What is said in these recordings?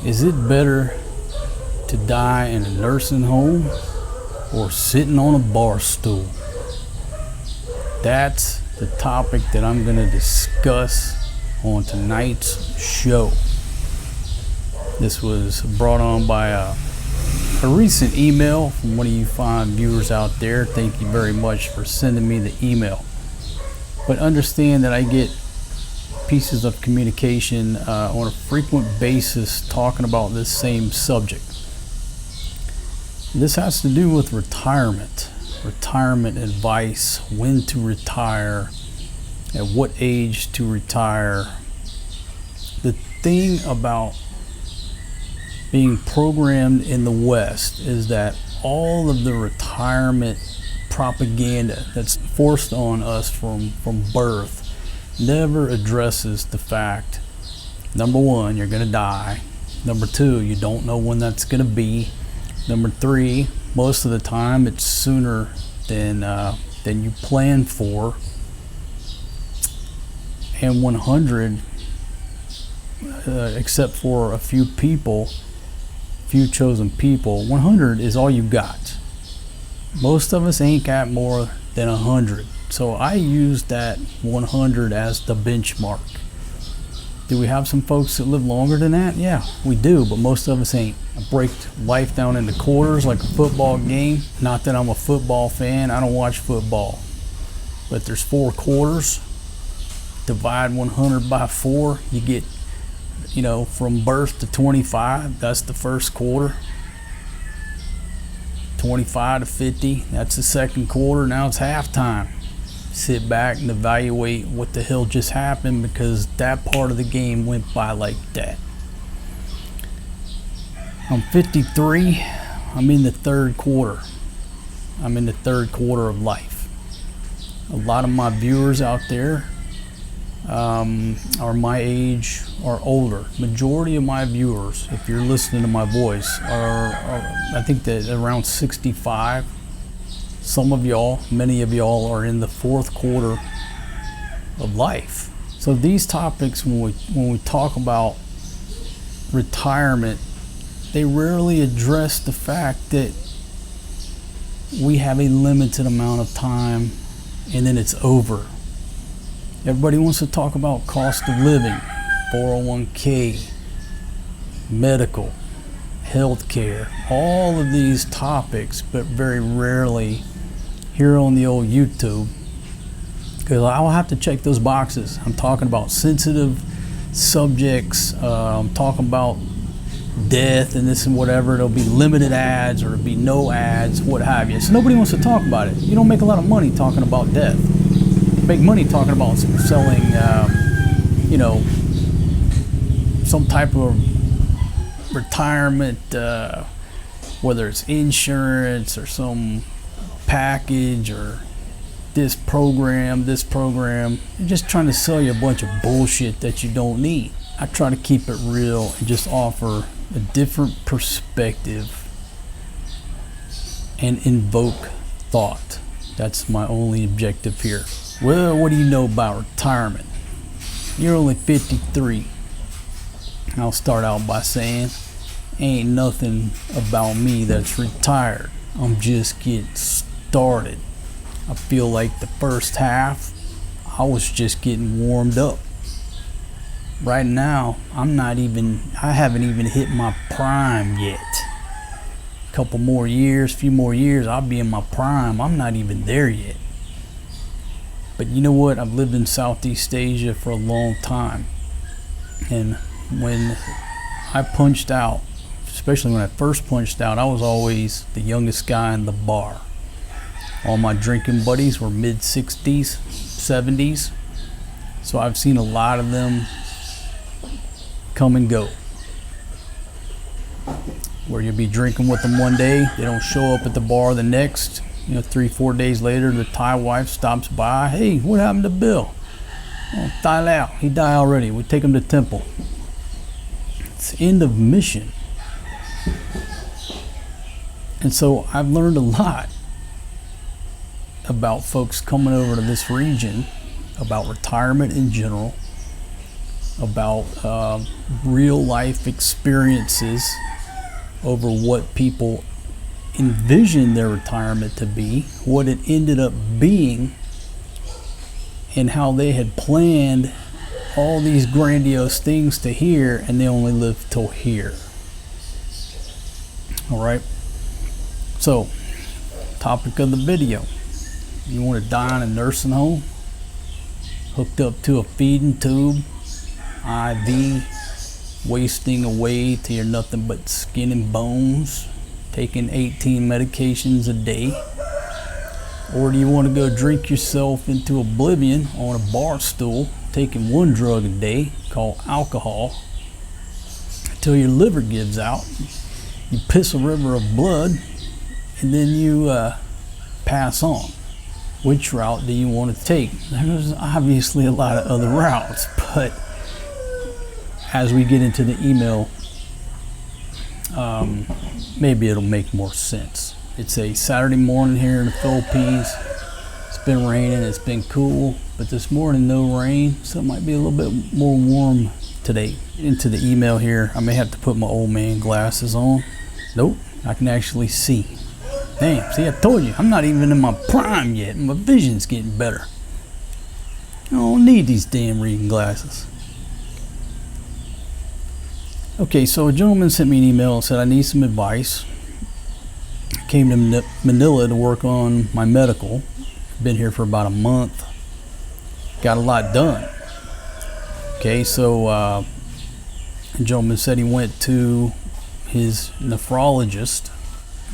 Is it better to die in a nursing home or sitting on a bar stool? That's the topic that I'm going to discuss on tonight's show. This was brought on by a recent email from one of you fine viewers out there. Thank you very much for sending me the email. But understand that I get pieces of communication on a frequent basis talking about this same subject. This has to do with retirement advice, when to retire, at what age to retire. The thing about being programmed in the West is that all of the retirement propaganda that's forced on us from birth never addresses the fact, number one, you're going to die. Number two, you don't know when that's going to be. Number three, most of the time it's sooner than you plan for. And 100, except for a few chosen people, 100 is all you got. Most of us ain't got more than 100. So I use that 100 as the benchmark. Do we have some folks that live longer than that? Yeah, we do, but most of us ain't. I break life down into quarters like a football game. Not that I'm a football fan, I don't watch football. But there's 4 quarters. Divide 100 by 4, you get, from birth to 25, that's the first quarter. 25 to 50, that's the second quarter. Now it's halftime. Sit back and evaluate what the hell just happened, because that part of the game went by like that. I'm 53. I'm in the third quarter. I'm in the third quarter of life. A lot of my viewers out there are my age or older. Majority of my viewers, if you're listening to my voice, are I think that around 65. Some of y'all, many of y'all, are in the fourth quarter of life. So these topics, when we talk about retirement, they rarely address the fact that we have a limited amount of time and then it's over. Everybody wants to talk about cost of living, 401k, medical, healthcare, all of these topics, but very rarely here on the old YouTube, because I'll have to check those boxes. I'm talking about sensitive subjects. I'm talking about death and this and whatever. There'll be limited ads or there'll be no ads, what have you. So nobody wants to talk about it. You don't make a lot of money talking about death. You make money talking about selling, some type of retirement, whether it's insurance or some package or this program. You're just trying to sell you a bunch of bullshit that you don't need. I try to keep it real and just offer a different perspective and invoke thought. That's my only objective here. Well, what do you know about retirement? You're only 53. I'll start out by saying, ain't nothing about me that's retired. I'm just getting started. I feel like the first half, I was just getting warmed up. Right now, I haven't even hit my prime yet. A few more years, I'll be in my prime. I'm not even there yet. But you know what? I've lived in Southeast Asia for a long time. And when I punched out, especially when I first punched out, I was always the youngest guy in the bar. All my drinking buddies were mid-60s, 70s. So I've seen a lot of them come and go. Where you'll be drinking with them one day, they don't show up at the bar the next. 3-4 days later, the Thai wife stops by. Hey, what happened to Bill? Oh, Thai Lao, he died already. We take him to temple. It's end of mission. And so I've learned a lot about folks coming over to this region, about retirement in general, about real life experiences over what people envisioned their retirement to be, what it ended up being, and how they had planned all these grandiose things to here, and they only lived till here. All right. So, topic of the video: you want to die in a nursing home, hooked up to a feeding tube, IV, wasting away till you're nothing but skin and bones, taking 18 medications a day? Or do you want to go drink yourself into oblivion on a bar stool, taking one drug a day called alcohol, until your liver gives out, you piss a river of blood, and then you pass on? Which route do you want to take? There's obviously a lot of other routes, but as we get into the email, maybe it'll make more sense. It's a Saturday morning here in the Philippines. It's been raining, it's been cool, but this morning no rain, so it might be a little bit more warm today. Into the email here, I may have to put my old man glasses on. Nope, I can actually see. Damn, see, I told you, I'm not even in my prime yet. My vision's getting better. I don't need these damn reading glasses. Okay, so a gentleman sent me an email and said I need some advice. Came to Manila to work on my medical. Been here for about a month. Got a lot done. Okay, so a gentleman said he went to his nephrologist.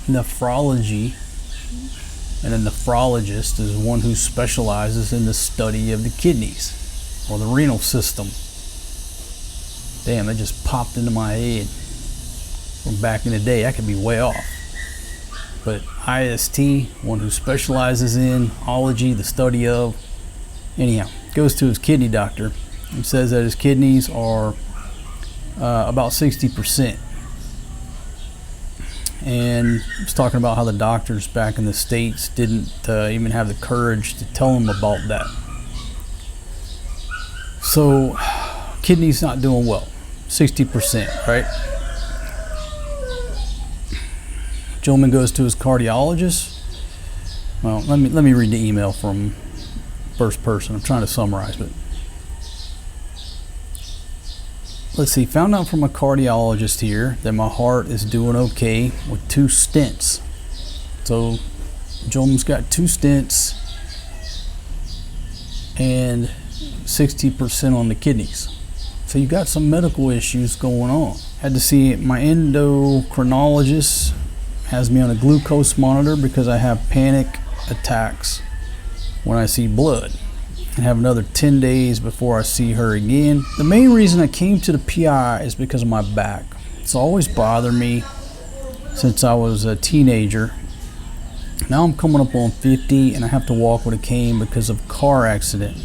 Nephrology, and a nephrologist is one who specializes in the study of the kidneys or the renal system. Damn, that just popped into my head from back in the day. I could be way off. But IST, one who specializes in ology, the study of. Anyhow, goes to his kidney doctor and says that his kidneys are about 60%. And was talking about how the doctors back in the States didn't even have the courage to tell him about that. So, kidneys not doing well. 60%, right? Gentleman goes to his cardiologist. Well, let me read the email from first person. I'm trying to summarize, but let's see. Found out from a cardiologist here that my heart is doing okay with 2 stents. So, gentleman's got 2 stents and 60% on the kidneys. So you got some medical issues going on. Had to see my endocrinologist. Has me on a glucose monitor because I have panic attacks when I see blood, and have another 10 days before I see her again. The main reason I came to the PI is because of my back. It's always bothered me since I was a teenager. Now I'm coming up on 50 and I have to walk with a cane because of car accident.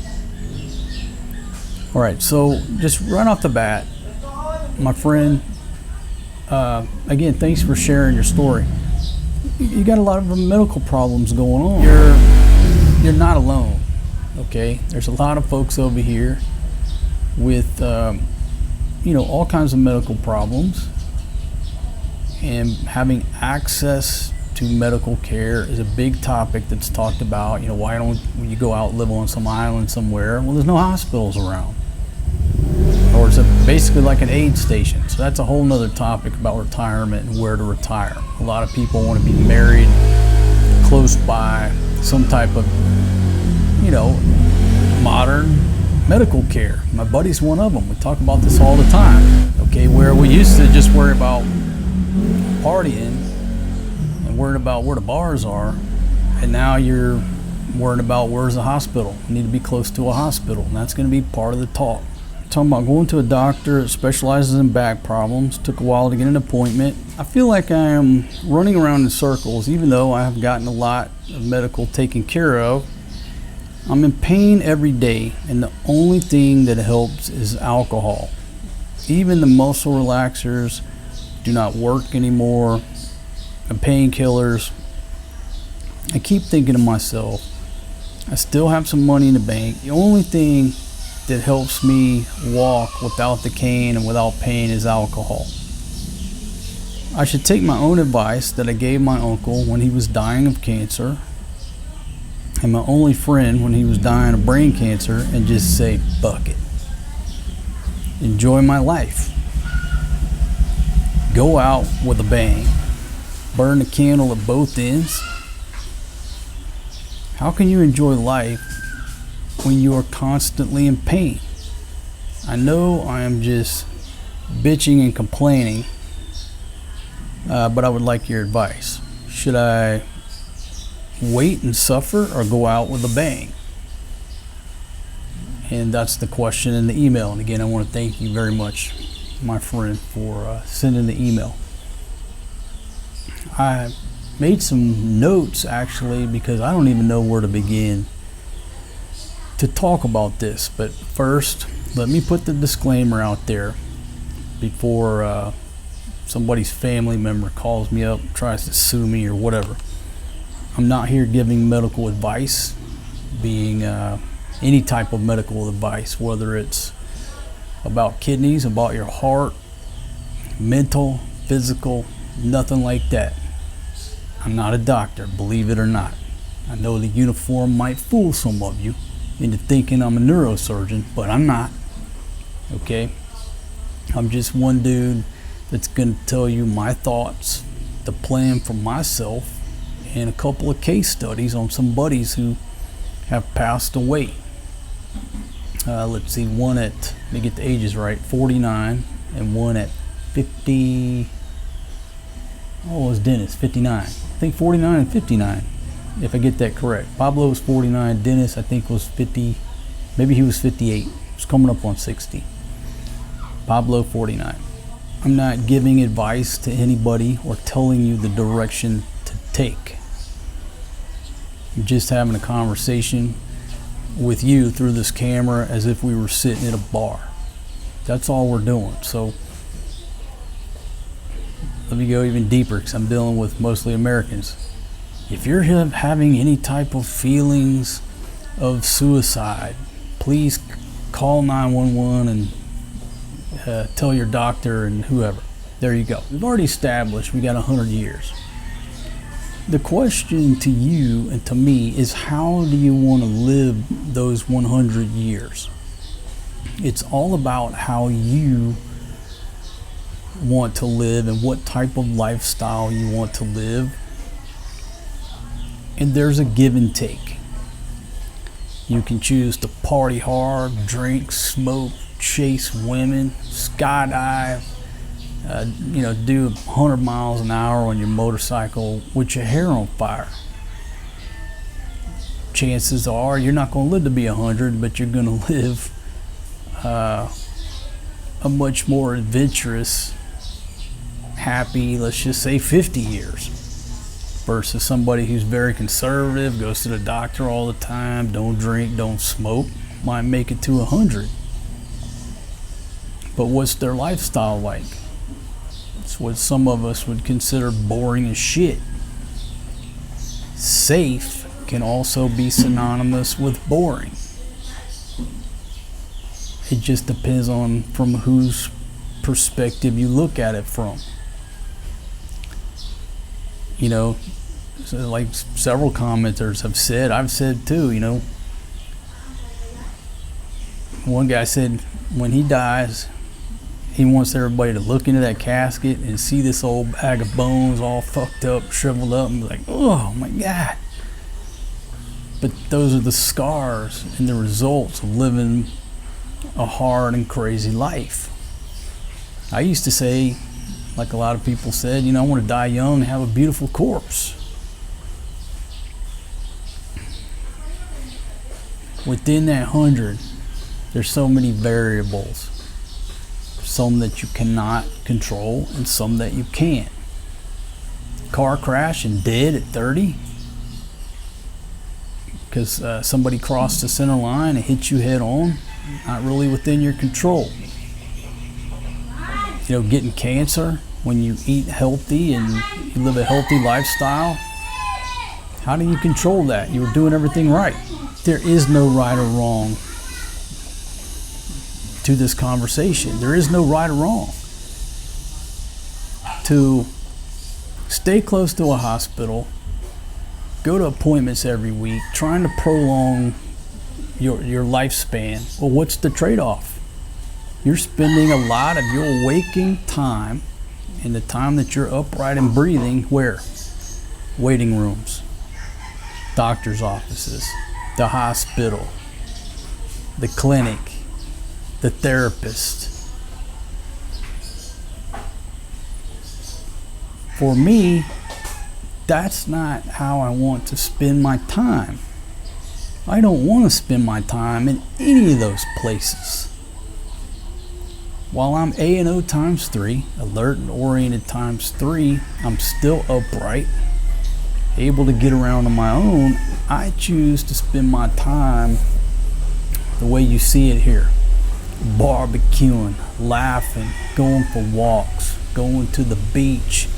All right, so just right off the bat, my friend, again, thanks for sharing your story. You got a lot of medical problems going on. You're not alone, okay? There's a lot of folks over here with, all kinds of medical problems, and having access to medical care is a big topic that's talked about. Why don't you go out and live on some island somewhere? Well, there's no hospitals around. Or it's basically like an aid station. So that's a whole nother topic about retirement and where to retire. A lot of people want to be married close by some type of, modern medical care. My buddy's one of them. We talk about this all the time. Okay, where we used to just worry about partying and worried about where the bars are, and now you're worried about where's the hospital. You need to be close to a hospital, and that's going to be part of the talk. Talking about going to a doctor that specializes in back problems. Took a while to get an appointment. I feel like I am running around in circles, even though I have gotten a lot of medical taken care of. I'm in pain every day, and the only thing that helps is alcohol. Even the muscle relaxers do not work anymore. The painkillers. I keep thinking to myself, I still have some money in the bank. The only thing that helps me walk without the cane and without pain is alcohol. I should take my own advice that I gave my uncle when he was dying of cancer and my only friend when he was dying of brain cancer and just say, fuck it. Enjoy my life. Go out with a bang. Burn the candle at both ends. How can you enjoy life when you are constantly in pain? I know I am just bitching and complaining, but I would like your advice. Should I wait and suffer or go out with a bang? And that's the question in the email. And again, I want to thank you very much, my friend, for sending the email. I made some notes actually because I don't even know where to begin to talk about this. But first, let me put the disclaimer out there before somebody's family member calls me up, tries to sue me or whatever. I'm not here giving medical advice, being any type of medical advice, whether it's about kidneys, about your heart, mental, physical, nothing like that. I'm not a doctor, believe it or not. I know the uniform might fool some of you into thinking I'm a neurosurgeon, but I'm not. Okay? I'm just one dude that's going to tell you my thoughts, the plan for myself, and a couple of case studies on some buddies who have passed away. Let's see, one at, let me get the ages right, 49, and one at 50. Oh, it was Dennis, 59. I think 49 and 59, if I get that correct. Pablo was 49, Dennis I think was 50, maybe he was 58. He was coming up on 60. Pablo 49. I'm not giving advice to anybody or telling you the direction to take. I'm just having a conversation with you through this camera as if we were sitting at a bar. That's all we're doing. So let me go even deeper because I'm dealing with mostly Americans. If you're having any type of feelings of suicide, please call 911 and tell your doctor and whoever. There you go. We've already established we got 100 years. The question to you and to me is, how do you want to live those 100 years? It's all about how you want to live and what type of lifestyle you want to live. And there's a give and take. You can choose to party hard, drink, smoke, chase women, skydive, do 100 miles an hour on your motorcycle with your hair on fire. Chances are you're not going to live to be 100, but you're going to live a much more adventurous, happy, let's just say 50 years, versus somebody who's very conservative, goes to the doctor all the time, don't drink, don't smoke, might make it to 100. But what's their lifestyle like? It's what some of us would consider boring as shit. Safe can also be synonymous with boring. It just depends on from whose perspective you look at it from. So like several commenters have said, I've said too, one guy said when he dies, he wants everybody to look into that casket and see this old bag of bones all fucked up, shriveled up, and be like, oh my God. But those are the scars and the results of living a hard and crazy life. I used to say, like a lot of people said, I want to die young and have a beautiful corpse. Within that 100, there's so many variables. Some that you cannot control and some that you can. Car crash and dead at 30 because somebody crossed the center line and hit you head on. Not really within your control. Getting cancer when you eat healthy and you live a healthy lifestyle. How do you control that? You were doing everything right. There is no right or wrong to this conversation. There is no right or wrong. To stay close to a hospital, go to appointments every week, trying to prolong your lifespan. Well, what's the trade-off? You're spending a lot of your waking time and the time that you're upright and breathing where? Waiting rooms, doctor's offices, the hospital, the clinic, the therapist. For me, that's not how I want to spend my time. I don't want to spend my time in any of those places. While I'm A&O times 3, alert and oriented times 3, I'm still upright, able to get around on my own. I choose to spend my time the way you see it here. Barbecuing, laughing, going for walks, going to the beach,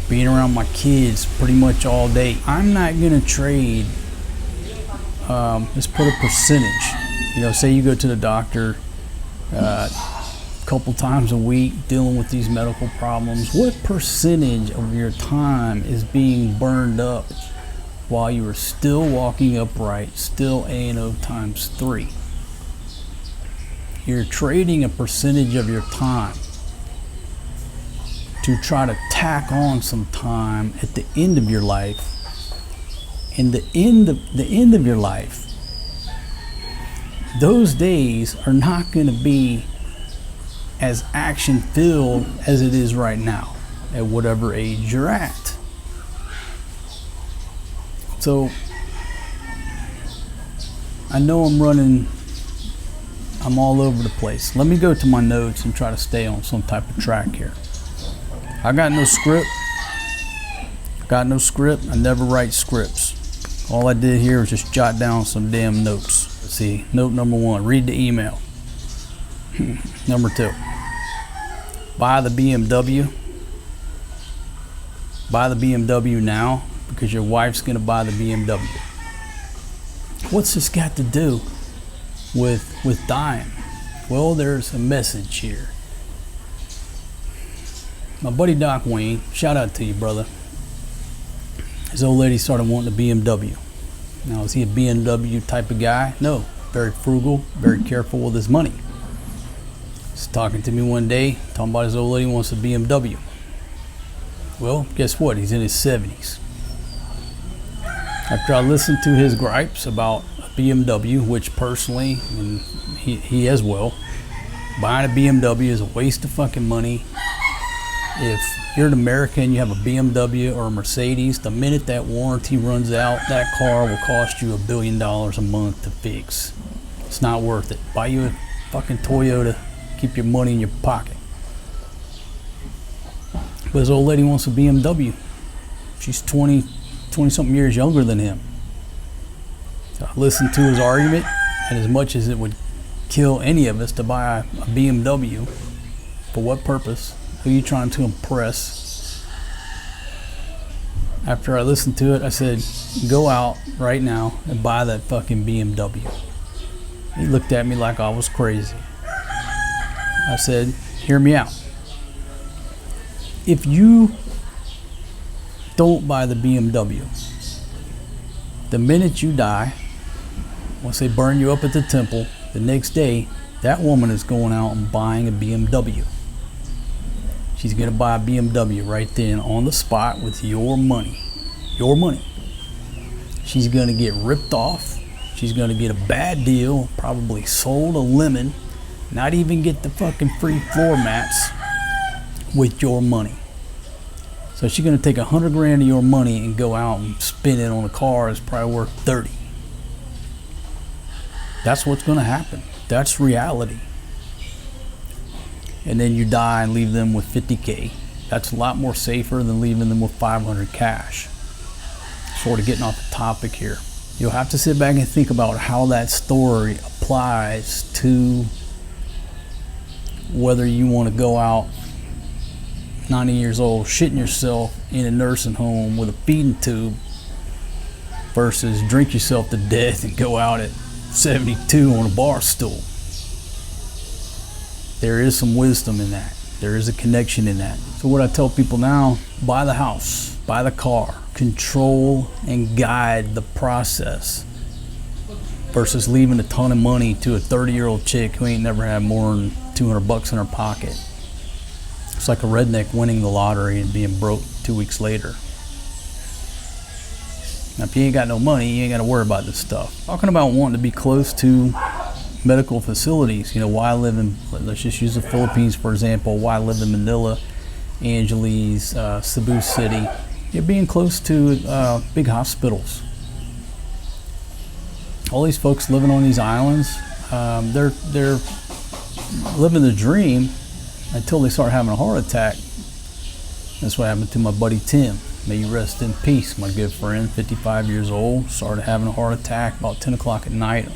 being around my kids pretty much all day. I'm not gonna trade, let's put a percentage. Say you go to the doctor a couple times a week dealing with these medical problems. What percentage of your time is being burned up while you are still walking upright, still A&O times 3? You're trading a percentage of your time to try to tack on some time at the end of your life. And the end of your life, those days are not going to be as action filled as it is right now at whatever age you're at. So I know I'm all over the place. Let me go to my notes and try to stay on some type of track here. I got no script. I never write scripts. All I did here was just jot down some damn notes. Let's see, note number 1, read the email. Number 2, buy the BMW. Buy the BMW now because your wife's gonna buy the BMW. What's this got to do with dying? Well, there's a message here. My buddy Doc Wayne, shout out to you, brother. His old lady started wanting a BMW. Now, is he a BMW type of guy? No, very frugal, very careful with his money. He's talking to me one day, talking about his old lady wants a BMW. Well, guess what? He's in his 70s. After I listened to his gripes about a BMW, which personally, and he as well, buying a BMW is a waste of fucking money. If you're an American, you have a BMW or a Mercedes, the minute that warranty runs out, that car will cost you $1 billion a month to fix. It's not worth it. Buy you a fucking Toyota, keep your money in your pocket. But his old lady wants a BMW. She's 20 something years younger than him. So I listened to his argument, and as much as it would kill any of us to buy a BMW, for what purpose? Who are you trying to impress? After I listened to it, I said, go out right now and buy that fucking BMW. He looked at me like I was crazy. I said, hear me out. If you don't buy the BMW, the minute you die, once they burn you up at the temple, the next day, that woman is going out and buying a BMW. She's going to buy a BMW right then on the spot with your money. Your money. She's going to get ripped off. She's going to get a bad deal, probably sold a lemon, not even get the fucking free floor mats with your money. So she's going to take 100 grand of your money and go out and spend it on a car that's probably worth 30. That's what's going to happen. That's reality. And then you die and leave them with 50K. That's a lot more safer than leaving them with 500 cash. Sort of getting off the topic here. You'll have to sit back and think about how that story applies to whether you want to go out 90 years old, shitting yourself in a nursing home with a feeding tube versus drink yourself to death and go out at 72 on a bar stool. There is some wisdom in that. There is a connection in that. So what I tell people now, buy the house, buy the car, control and guide the process versus leaving a ton of money to a 30-year-old chick who ain't never had more than $200 in her pocket. It's like a redneck winning the lottery and being broke 2 weeks later. Now, if you ain't got no money, you ain't got to worry about this stuff. Talking about wanting to be close to medical facilities. You know, why I live in, let's just use the Philippines for example, why I live in Manila, Angeles, Cebu City. You're being close to big hospitals. All these folks living on these islands, they're living the dream until they start having a heart attack. That's what happened to my buddy Tim. May you rest in peace, my good friend, 55 years old, started having a heart attack about 10 o'clock at night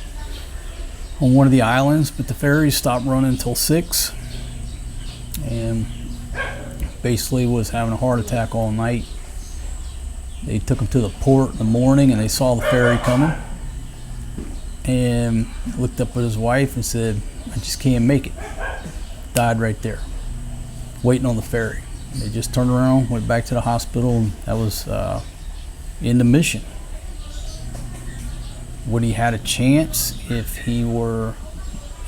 on one of the islands, but the ferries stopped running until 6, and basically was having a heart attack all night. They took him to the port in the morning and they saw the ferry coming and looked up at his wife and said, I just can't make it. Died right there, waiting on the ferry. They just turned around, went back to the hospital, and that was in the mission. Would he had a chance if he were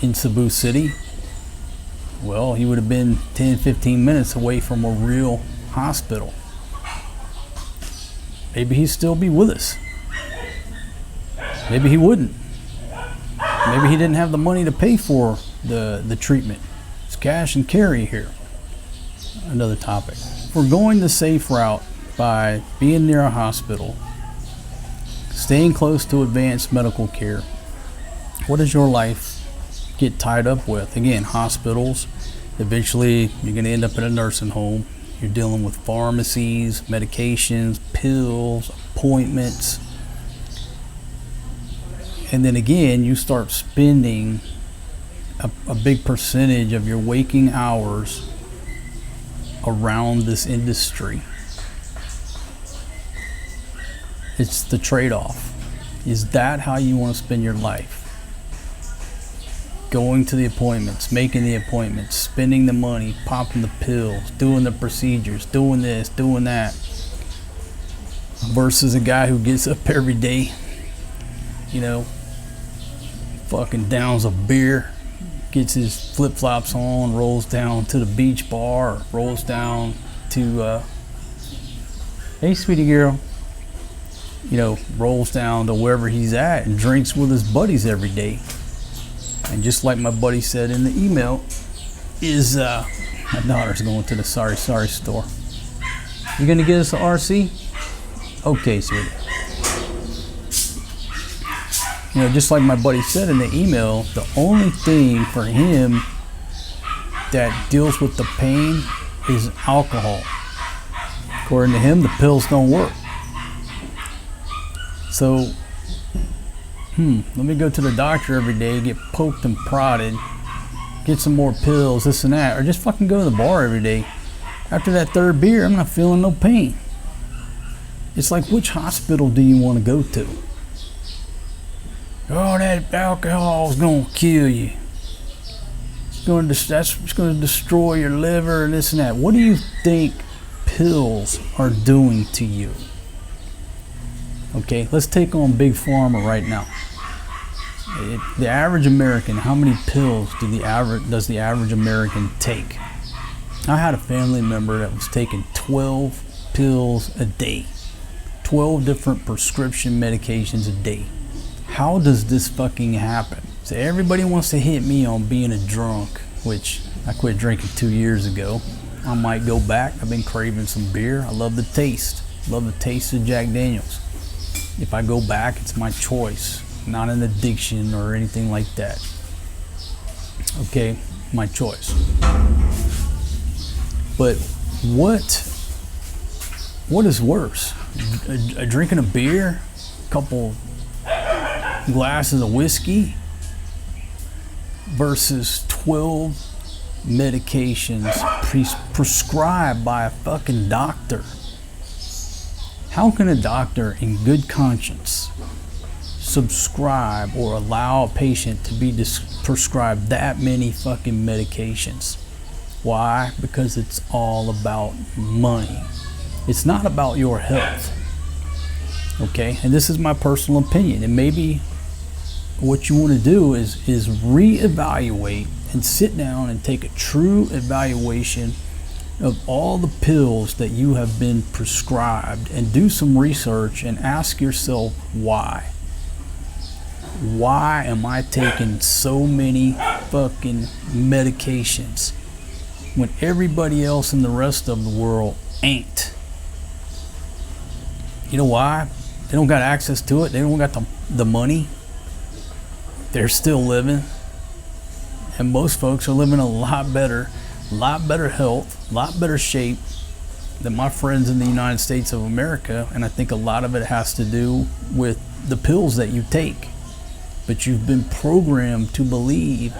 in Cebu City? Well, he would have been 10, 15 minutes away from a real hospital. Maybe he'd still be with us. Maybe he wouldn't. Maybe he didn't have the money to pay for the treatment. It's cash and carry here. Another topic. We're going the safe route by being near a hospital, staying close to advanced medical care. What does your life get tied up with? Again, hospitals. Eventually, you're going to end up in a nursing home. You're dealing with pharmacies, medications, pills, appointments. And then again, you start spending a big percentage of your waking hours around this industry. It's the trade-off. Is that how you want to spend your life? Going to the appointments, making the appointments, spending the money, popping the pills, doing the procedures, doing this, doing that, versus a guy who gets up every day, you know, fucking downs a beer, gets his flip-flops on, rolls down to the beach bar, or rolls down to, hey sweetie girl, you know, rolls down to wherever he's at and drinks with his buddies every day. And just like my buddy said in the email, is my daughter's going to the sorry store. You gonna get us an RC? Okay, sweetie. You know, just like my buddy said in the email, the only thing for him that deals with the pain is alcohol. According to him, the pills don't work. So, let me go to the doctor every day, get poked and prodded, get some more pills, this and that, or just fucking go to the bar every day. After that third beer, I'm not feeling no pain. It's like, which hospital do you want to go to? Oh, that alcohol is gonna kill you. It's going to destroy your liver and this and that. What do you think pills are doing to you? Okay, let's take on Big Pharma right now. The average American, how many pills does the average American take? I had a family member that was taking 12 pills a day, 12 different prescription medications a day. How does this fucking happen? So everybody wants to hit me on being a drunk, which I quit drinking 2 years ago. I might go back. I've been craving some beer. I love the taste. Love the taste of Jack Daniels. If I go back, it's my choice, not an addiction or anything like that. Okay, my choice. But what is worse? Drinking a beer, a couple glasses of whiskey, versus 12 medications prescribed by a fucking doctor? How can a doctor in good conscience subscribe or allow a patient to be prescribed that many fucking medications. Why? Because it's all about money. It's not about your health. Okay? And this is my personal opinion. And maybe what you want to do is reevaluate and sit down and take a true evaluation of all the pills that you have been prescribed and do some research and ask yourself why. Why am I taking so many fucking medications when everybody else in the rest of the world ain't? You know why? They don't got access to it. They don't got the money. They're still living. And most folks are living a lot better health, a lot better shape than my friends in the United States of America. And I think a lot of it has to do with the pills that you take. But you've been programmed to believe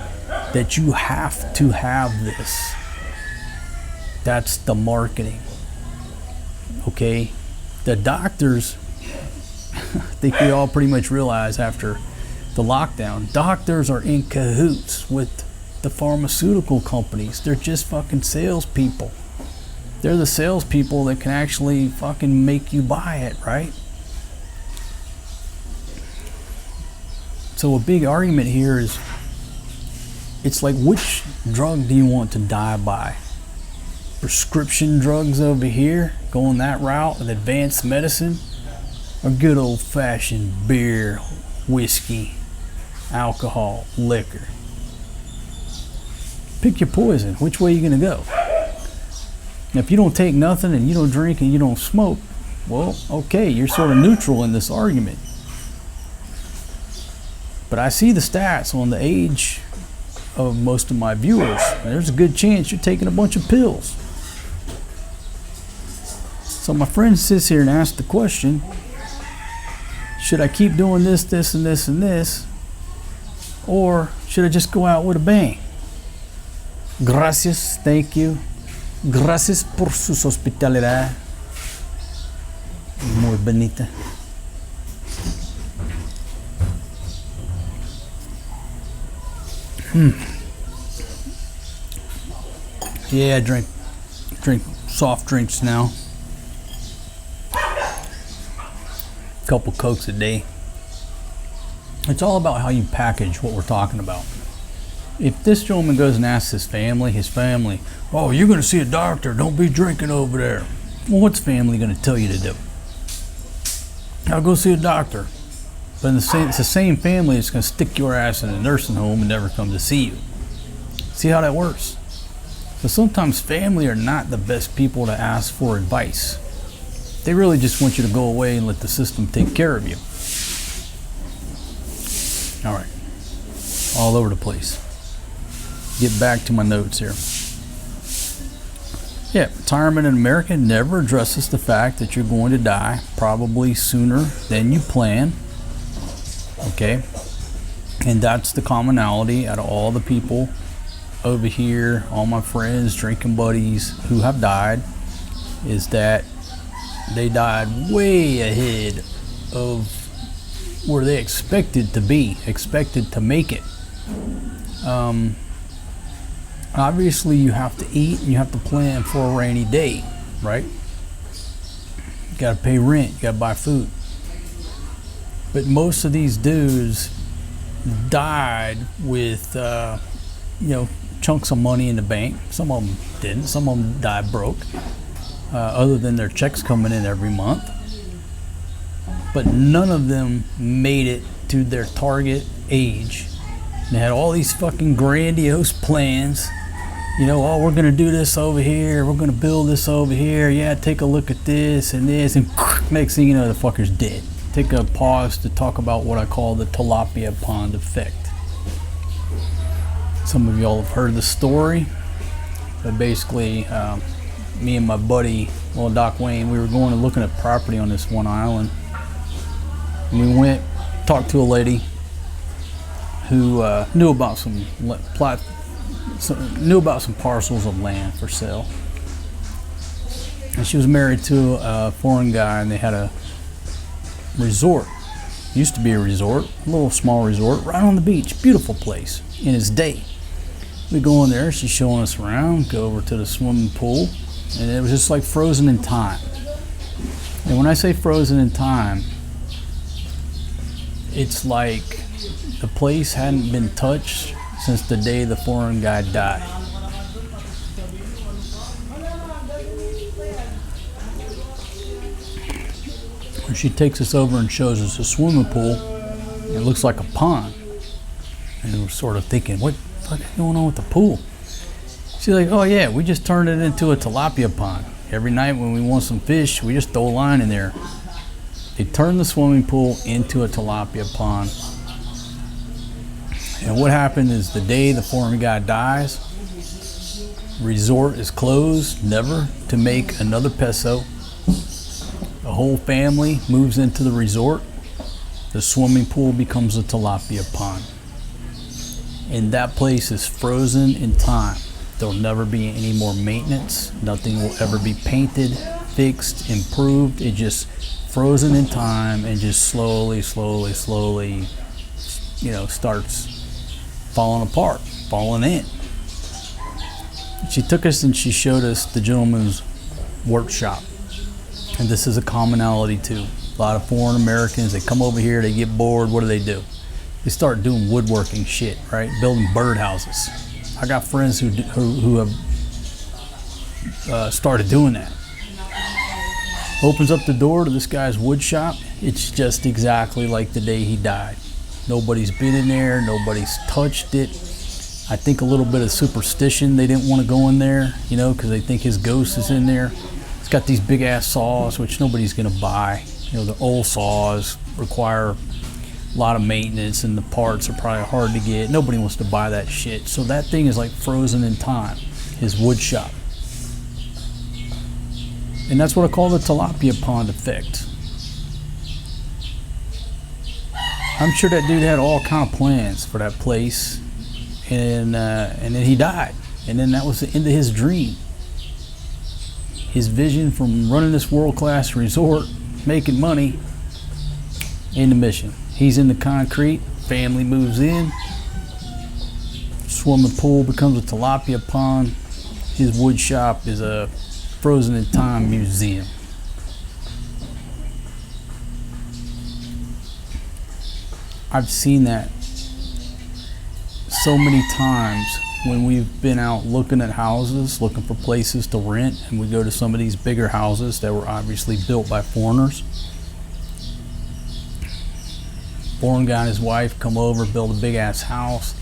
that you have to have this. That's the marketing. Okay? The doctors, I think we all pretty much realize after the lockdown, doctors are in cahoots with the pharmaceutical companies. They're just fucking salespeople. They're the salespeople that can actually fucking make you buy it, right? So a big argument here is, it's like, which drug do you want to die by? Prescription drugs over here, going that route with advanced medicine, or good old-fashioned beer, whiskey, alcohol, liquor? Pick your poison. Which way are you going to go? Now, if you don't take nothing and you don't drink and you don't smoke, well, okay, you're sort of neutral in this argument. But I see the stats on the age of most of my viewers, and there's a good chance you're taking a bunch of pills. So my friend sits here and asks the question, should I keep doing this, this, and this, and this? Or should I just go out with a bang? Gracias, thank you. Gracias por su hospitalidad. Muy bonita. Yeah, I drink soft drinks now. Couple Cokes a day. It's all about how you package what we're talking about. If this gentleman goes and asks his family, oh, you're going to see a doctor, don't be drinking over there. Well, what's family going to tell you to do? I'll go see a doctor. But it's the same family that's going to stick your ass in a nursing home and never come to see you. See how that works? So sometimes family are not the best people to ask for advice. They really just want you to go away and let the system take care of you. All right. All over the place. Get back to my notes here. Yeah, retirement in America never addresses the fact that you're going to die probably sooner than you plan. Okay? And that's the commonality out of all the people over here, all my friends, drinking buddies who have died, is that they died way ahead of where they expected to be, expected to make it. Obviously, you have to eat and you have to plan for a rainy day, right? You gotta pay rent, you gotta buy food. But most of these dudes died with, chunks of money in the bank. Some of them didn't. Some of them died broke, other than their checks coming in every month. But none of them made it to their target age. They had all these fucking grandiose plans. Oh, we're going to do this over here. We're going to build this over here. Yeah, take a look at this and this. And next thing you know, the fucker's dead. Take a pause to talk about what I call the tilapia pond effect. Some of y'all have heard the story. But basically, me and my buddy, Doc Wayne, we were going and looking at property on this one island. And we went, talked to a lady who knew about some parcels of land for sale. And she was married to a foreign guy, and they had a resort Used to be a resort, a little small resort, right on the beach. Beautiful place. In its day. We go in there, she's showing us around, go over to the swimming pool, and it was just like frozen in time. And when I say frozen in time, it's like the place hadn't been touched since the day the foreign guy died. When she takes us over and shows us a swimming pool, it looks like a pond. And we're sort of thinking, what the fuck is going on with the pool? She's like, oh yeah, we just turned it into a tilapia pond. Every night when we want some fish, we just throw a line in there. They turned the swimming pool into a tilapia pond. And what happened is the day the foreign guy dies, resort is closed, never to make another peso. The whole family moves into the resort. The swimming pool becomes a tilapia pond. And that place is frozen in time. There'll never be any more maintenance. Nothing will ever be painted, fixed, improved. It just frozen in time and just slowly, starts falling apart, falling in. She took us and she showed us the gentleman's workshop. And this is a commonality too. A lot of foreign Americans, they come over here, they get bored, what do? They start doing woodworking shit, right? Building birdhouses. I got friends who have started doing that. Opens up the door to this guy's wood shop. It's just exactly like the day he died. Nobody's been in there, nobody's touched it. I think a little bit of superstition. They didn't want to go in there, because they think his ghost is in there. It's got these big ass saws, which nobody's gonna buy. The old saws require a lot of maintenance and the parts are probably hard to get. Nobody wants to buy that shit. So that thing is like frozen in time, his wood shop. And that's what I call the tilapia pond effect. I'm sure that dude had all kind of plans for that place, and then he died. And then that was the end of his dream. His vision from running this world-class resort, making money, in the mission. He's in the concrete, family moves in, swimming pool becomes a tilapia pond, his wood shop is a frozen in time museum. I've seen that so many times when we've been out looking at houses, looking for places to rent, and we go to some of these bigger houses that were obviously built by foreigners. Foreign guy and his wife come over, build a big ass house.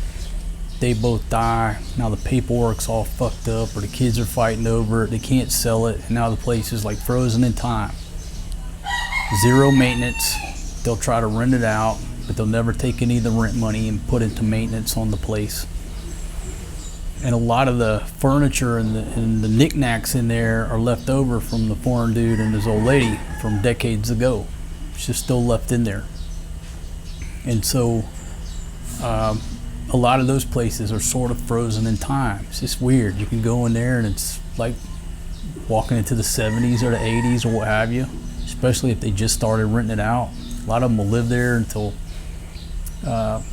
They both die. Now the paperwork's all fucked up, or the kids are fighting over it. They can't sell it, and now the place is like frozen in time. Zero maintenance. They'll try to rent it out, but they'll never take any of the rent money and put it to maintenance on the place. And a lot of the furniture and the knickknacks in there are left over from the foreign dude and his old lady from decades ago. It's just still left in there. And so a lot of those places are sort of frozen in time. It's just weird. You can go in there and it's like walking into the 70s or the 80s or what have you, especially if they just started renting it out. A lot of them will live there until, hell,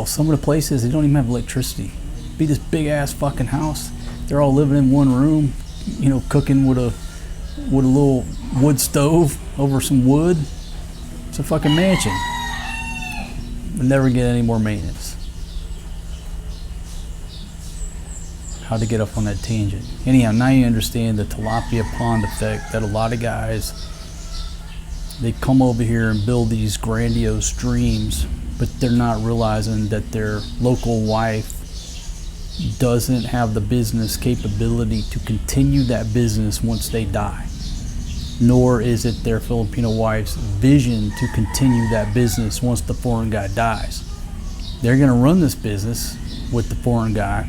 some of the places, they don't even have electricity. Be this big ass fucking house. They're all living in one room, cooking with a little wood stove over some wood. It's a fucking mansion. We'll never get any more maintenance. How to get up on that tangent. Anyhow, now you understand the tilapia pond effect, that a lot of guys, they come over here and build these grandiose dreams, but they're not realizing that their local wife doesn't have the business capability to continue that business once they die. Nor is it their Filipino wife's vision to continue that business once the foreign guy dies. They're gonna run this business with the foreign guy,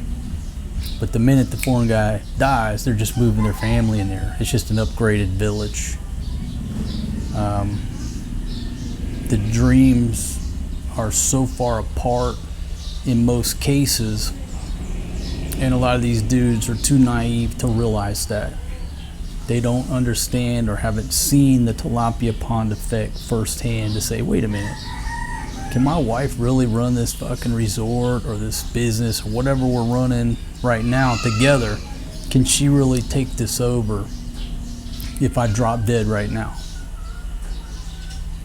but the minute the foreign guy dies, they're just moving their family in there. It's just an upgraded village. The dreams are so far apart in most cases, and a lot of these dudes are too naive to realize that. They don't understand or haven't seen the tilapia pond effect firsthand to say, wait a minute, can my wife really run this fucking resort or this business or whatever we're running right now together? Can she really take this over if I drop dead right now?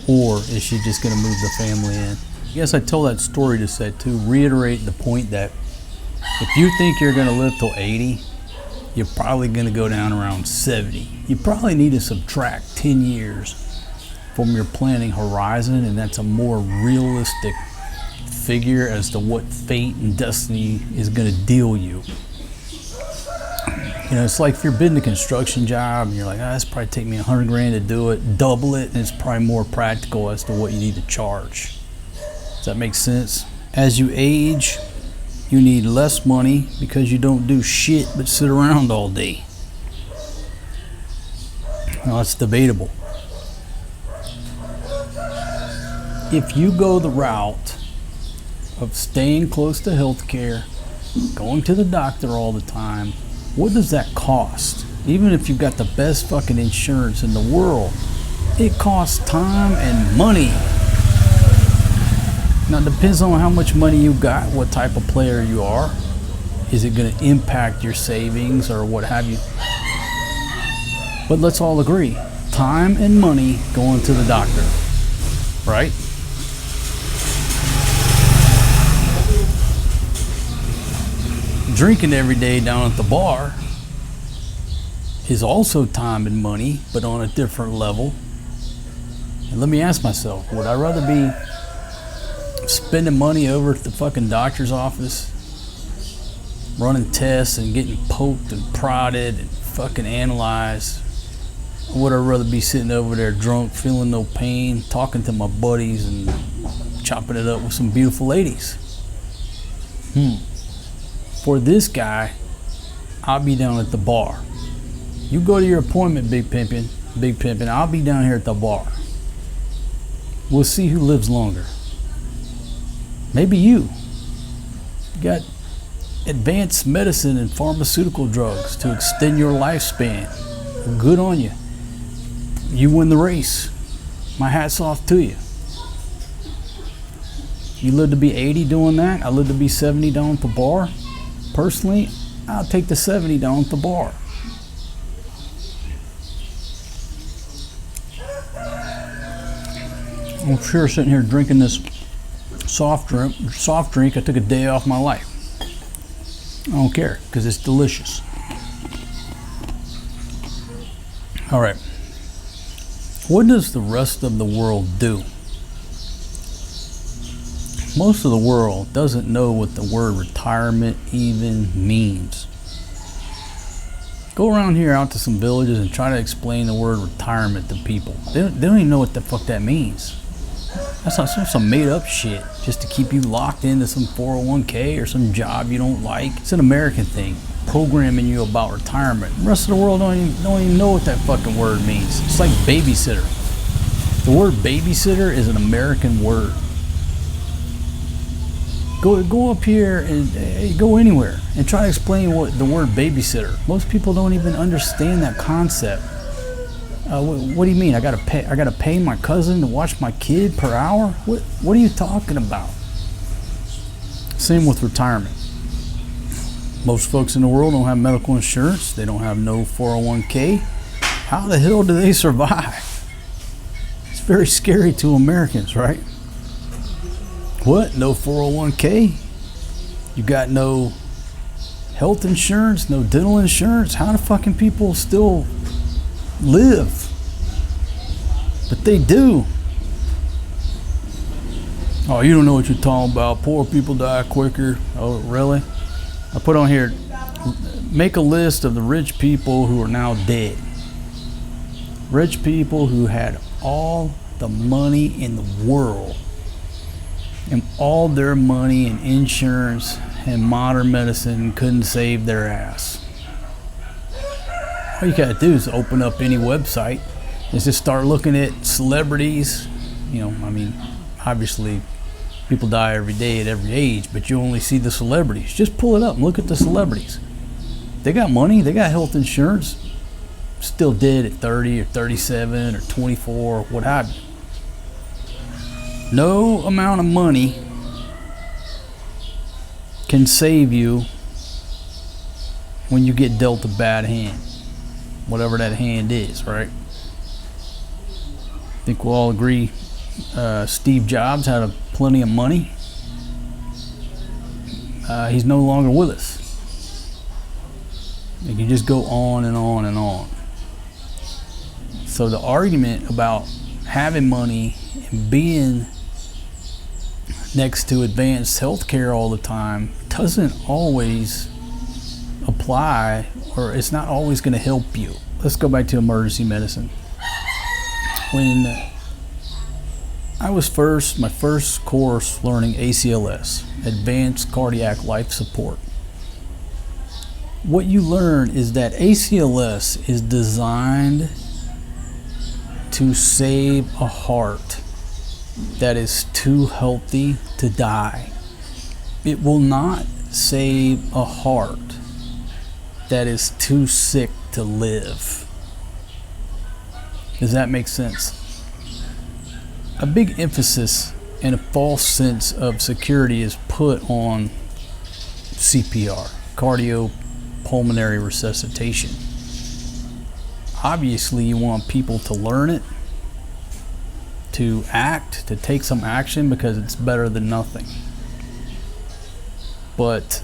Or is she just going to move the family in? I guess I tell that story to reiterate the point that if you think you're going to live till 80, you're probably going to go down around 70. You probably need to subtract 10 years from your planning horizon, and that's a more realistic figure as to what fate and destiny is going to deal you. You know, it's like if you're bidding a construction job and you're like, that's probably take me $100,000 to do it, double it, and it's probably more practical as to what you need to charge. Does that make sense? As you age, you need less money because you don't do shit but sit around all day. Now, it's debatable. If you go the route of staying close to healthcare, going to the doctor all the time, what does that cost? Even if you've got the best fucking insurance in the world, it costs time and money. Now, it depends on how much money you got, what type of player you are. Is it going to impact your savings or what have you? But let's all agree, time and money going to the doctor, right? Drinking every day down at the bar is also time and money, but on a different level. And let me ask myself, would I rather be spending money over at the fucking doctor's office, running tests and getting poked and prodded and fucking analyzed? Or would I rather be sitting over there drunk, feeling no pain, talking to my buddies and chopping it up with some beautiful ladies? For this guy, I'll be down at the bar. You go to your appointment, big pimpin', I'll be down here at the bar. We'll see who lives longer. Maybe you. You got advanced medicine and pharmaceutical drugs to extend your lifespan. Good on you. You win the race. My hat's off to you. You live to be 80 doing that. I live to be 70 down at the bar. Personally, I'll take the 70 down at the bar. I'm sure sitting here drinking this soft drink, I took a day off my life. I don't care, because it's delicious. All right. What does the rest of the world do? Most of the world doesn't know what the word retirement even means. Go around here out to some villages and try to explain the word retirement to people. They don't even know what the fuck that means. That's not some made up shit just to keep you locked into some 401k or some job you don't like. It's an American thing, programming you about retirement. The rest of the world don't even know what that fucking word means. It's like babysitter. The word babysitter is an American word. Go up here and go anywhere and try to explain what the word babysitter. Most people don't even understand that concept. What do you mean? I gotta pay my cousin to watch my kid per hour? What are you talking about? Same with retirement. Most folks in the world don't have medical insurance. They don't have no 401k. How the hell do they survive? It's very scary to Americans, right? What? No 401k? You got no health insurance, no dental insurance? How do fucking people still live? But they do. Oh, you don't know what you're talking about. Poor people die quicker. Oh, really? I put on here, make a list of the rich people who are now dead. Rich people who had all the money in the world, and all their money and insurance and modern medicine couldn't save their ass. All you gotta do is open up any website and just start looking at celebrities. You know, I mean, obviously people die every day at every age, but you only see the celebrities. Just pull it up and look at the celebrities. They got money, they got health insurance. still dead at 30 or 37 or 24 or what have you. No amount of money can save you when you get dealt a bad hand, whatever that hand is, right? I think we'll all agree Steve Jobs had plenty of money. He's no longer with us. You can just go on and on and on. So the argument about having money and being next to advanced healthcare all the time doesn't always apply, or it's not always going to help you. Let's go back to emergency medicine. When I was my first course learning ACLS, Advanced Cardiac Life Support, what you learn is that ACLS is designed to save a heart that is too healthy to die. It will not save a heart that is too sick to live. Does that make sense? A big emphasis and a false sense of security is put on CPR, cardiopulmonary resuscitation. Obviously, you want people to learn it, to act, to take some action, because it's better than nothing. But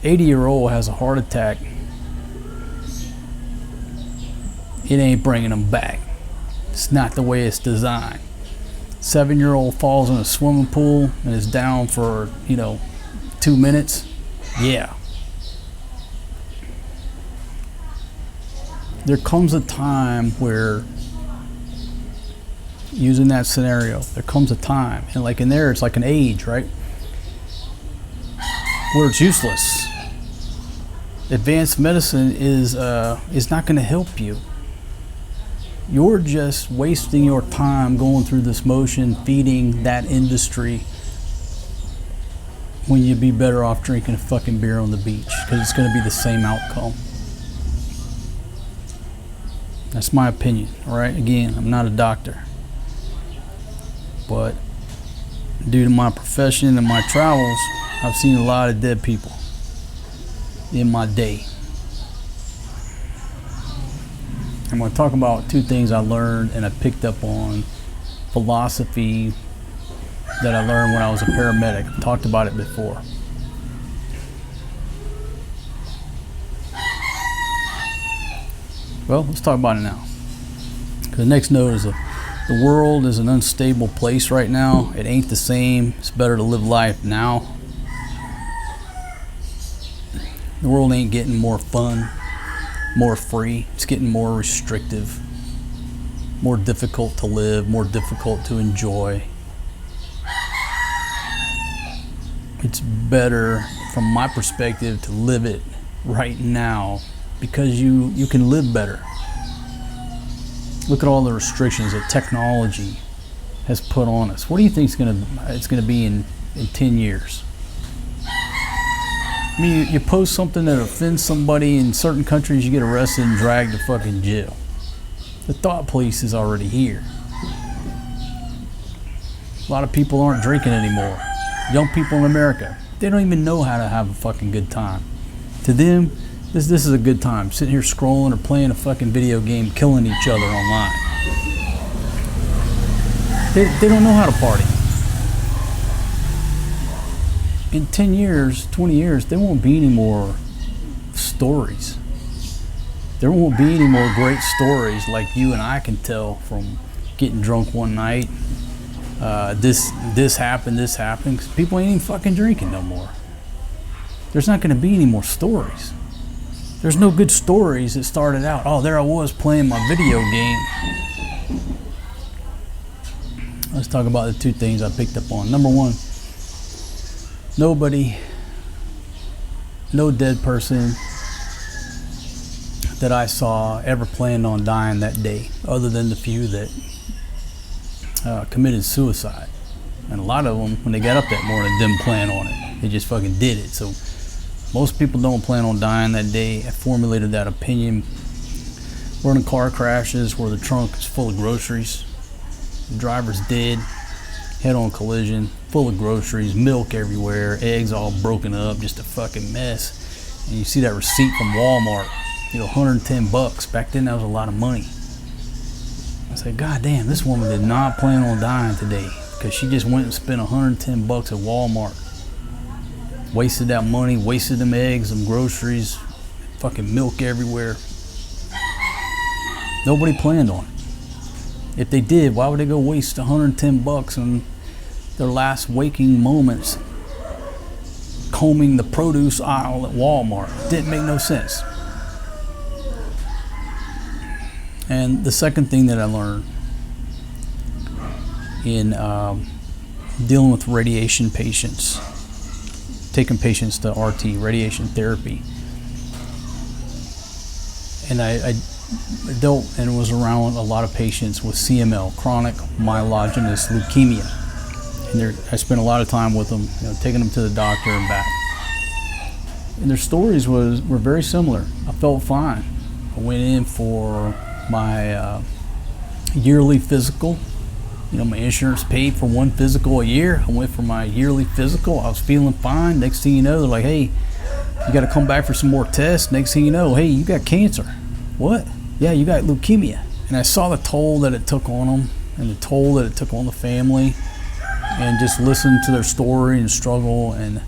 80-year-old has a heart attack, it ain't bringing them back. It's not the way it's designed. 7-year-old falls in a swimming pool and is down for 2 minutes. Yeah. There comes a time where, using that scenario, there comes a time, and like in there, it's like an age, right? Where it's useless. Advanced medicine is not going to help you. You're just wasting your time going through this motion, feeding that industry, when you'd be better off drinking a fucking beer on the beach, because it's going to be the same outcome. That's my opinion, all right? Again, I'm not a doctor, but due to my profession and my travels, I've seen a lot of dead people in my day. I'm going to talk about two things I learned and I picked up on philosophy that I learned when I was a paramedic. I've talked about it before. Well, let's talk about it now. The next note is the world is an unstable place right now. It ain't the same. It's better to live life now. The world ain't getting more fun, more free. It's getting more restrictive, more difficult to live, more difficult to enjoy. It's better, from my perspective, to live it right now, because you can live better. Look at all the restrictions that technology has put on us. What do you think it's gonna be in 10 years? I mean, you post something that offends somebody in certain countries, you get arrested and dragged to fucking jail. The thought police is already here. A lot of people aren't drinking anymore. Young people in America, they don't even know how to have a fucking good time. To them, this is a good time, sitting here scrolling or playing a fucking video game, killing each other online. They don't know how to party. In 10 years, 20 years, there won't be any more stories. There won't be any more great stories like you and I can tell from getting drunk one night. This happened, because people ain't even fucking drinking no more. There's not going to be any more stories. There's no good stories that started out, oh, there I was playing my video game. Let's talk about the two things I picked up on. Number one, no dead person that I saw ever planned on dying that day, other than the few that committed suicide. And a lot of them, when they got up that morning, didn't plan on it. They just fucking did it. So Most people don't plan on dying that day. I formulated that opinion. We're in car crashes where the trunk is full of groceries. The driver's dead, head-on collision, full of groceries, milk everywhere, eggs all broken up, just a fucking mess. And you see that receipt from Walmart, $110. Back then that was a lot of money. I said, God damn, this woman did not plan on dying today because she just went and spent $110 at Walmart. Wasted that money, wasted them eggs, them groceries, fucking milk everywhere. Nobody planned on it. If they did, why would they go waste $110 on their last waking moments combing the produce aisle at Walmart? Didn't make no sense. And the second thing that I learned in dealing with radiation patients, taking patients to RT, radiation therapy, and I dealt and was around a lot of patients with CML, chronic myelogenous leukemia, and I spent a lot of time with them, taking them to the doctor and back. And their stories were very similar. I felt fine. I went in for my yearly physical. My insurance paid for one physical a year. I went for my yearly physical. I was feeling fine. Next thing you know, they're like, hey, you got to come back for some more tests. Next thing you know, hey, you got cancer. What? Yeah, you got leukemia. And I saw the toll that it took on them and the toll that it took on the family, and just listened to their story and struggle. And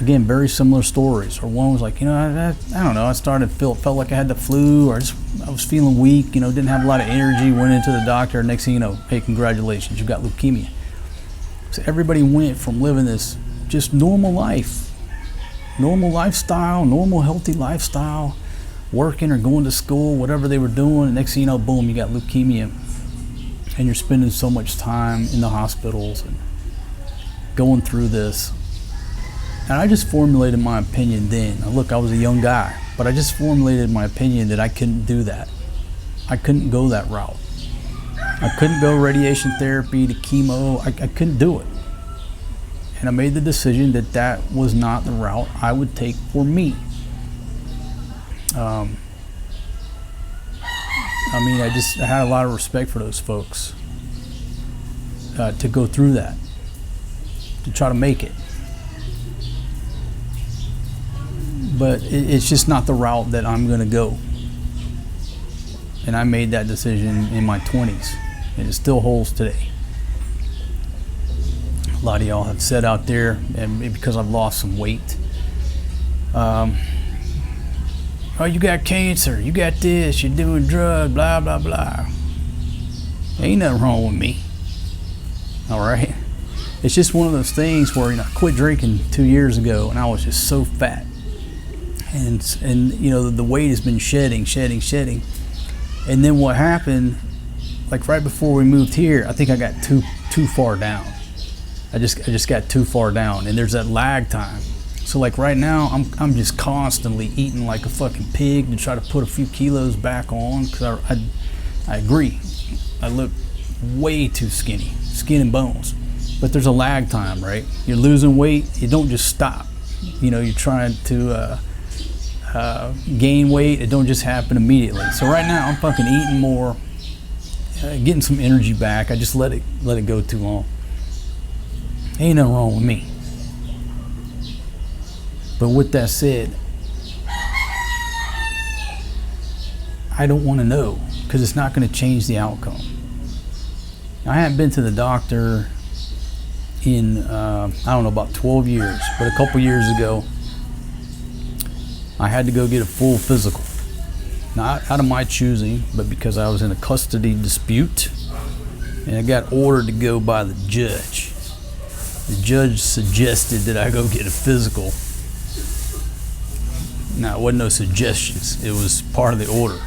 again, very similar stories. Or one was like, I don't know, I felt like I had the flu, or I was feeling weak, didn't have a lot of energy, went into the doctor, next thing you know, hey, congratulations, you got leukemia. So everybody went from living this just normal life, normal lifestyle, normal healthy lifestyle, working or going to school, whatever they were doing, and next thing you know, boom, you got leukemia. And you're spending so much time in the hospitals and going through this. And I just formulated my opinion then. Now, look, I was a young guy, but I just formulated my opinion that I couldn't do that. I couldn't go that route. I couldn't go radiation therapy to chemo. I couldn't do it. And I made the decision that that was not the route I would take for me. I had a lot of respect for those folks to go through that, to try to make it. But it's just not the route that I'm going to go. And I made that decision in my 20s, and it still holds today. A lot of y'all have said out there, and because I've lost some weight, oh, you got cancer, you got this, you're doing drugs, blah, blah, blah. Ain't nothing wrong with me. All right? It's just one of those things where, I quit drinking 2 years ago, and I was just so fat. And the weight has been shedding. And then what happened, like right before we moved here, I think I got too far down. I just got too far down, and there's that lag time. So like right now, I'm just constantly eating like a fucking pig to try to put a few kilos back on, because I agree, I look way too skinny, skin and bones. But there's a lag time, right? You're losing weight, you don't just stop. You're trying to gain weight, it don't just happen immediately. So right now I'm fucking eating more, getting some energy back. I just let it go too long. Ain't nothing wrong with me. But with that said, I don't want to know, because it's not going to change the outcome. I haven't been to the doctor in I don't know, about 12 years, but a couple years ago I had to go get a full physical. Not out of my choosing, but because I was in a custody dispute, and I got ordered to go by the judge. The judge suggested that I go get a physical. Now, it wasn't no suggestions, it was part of the order.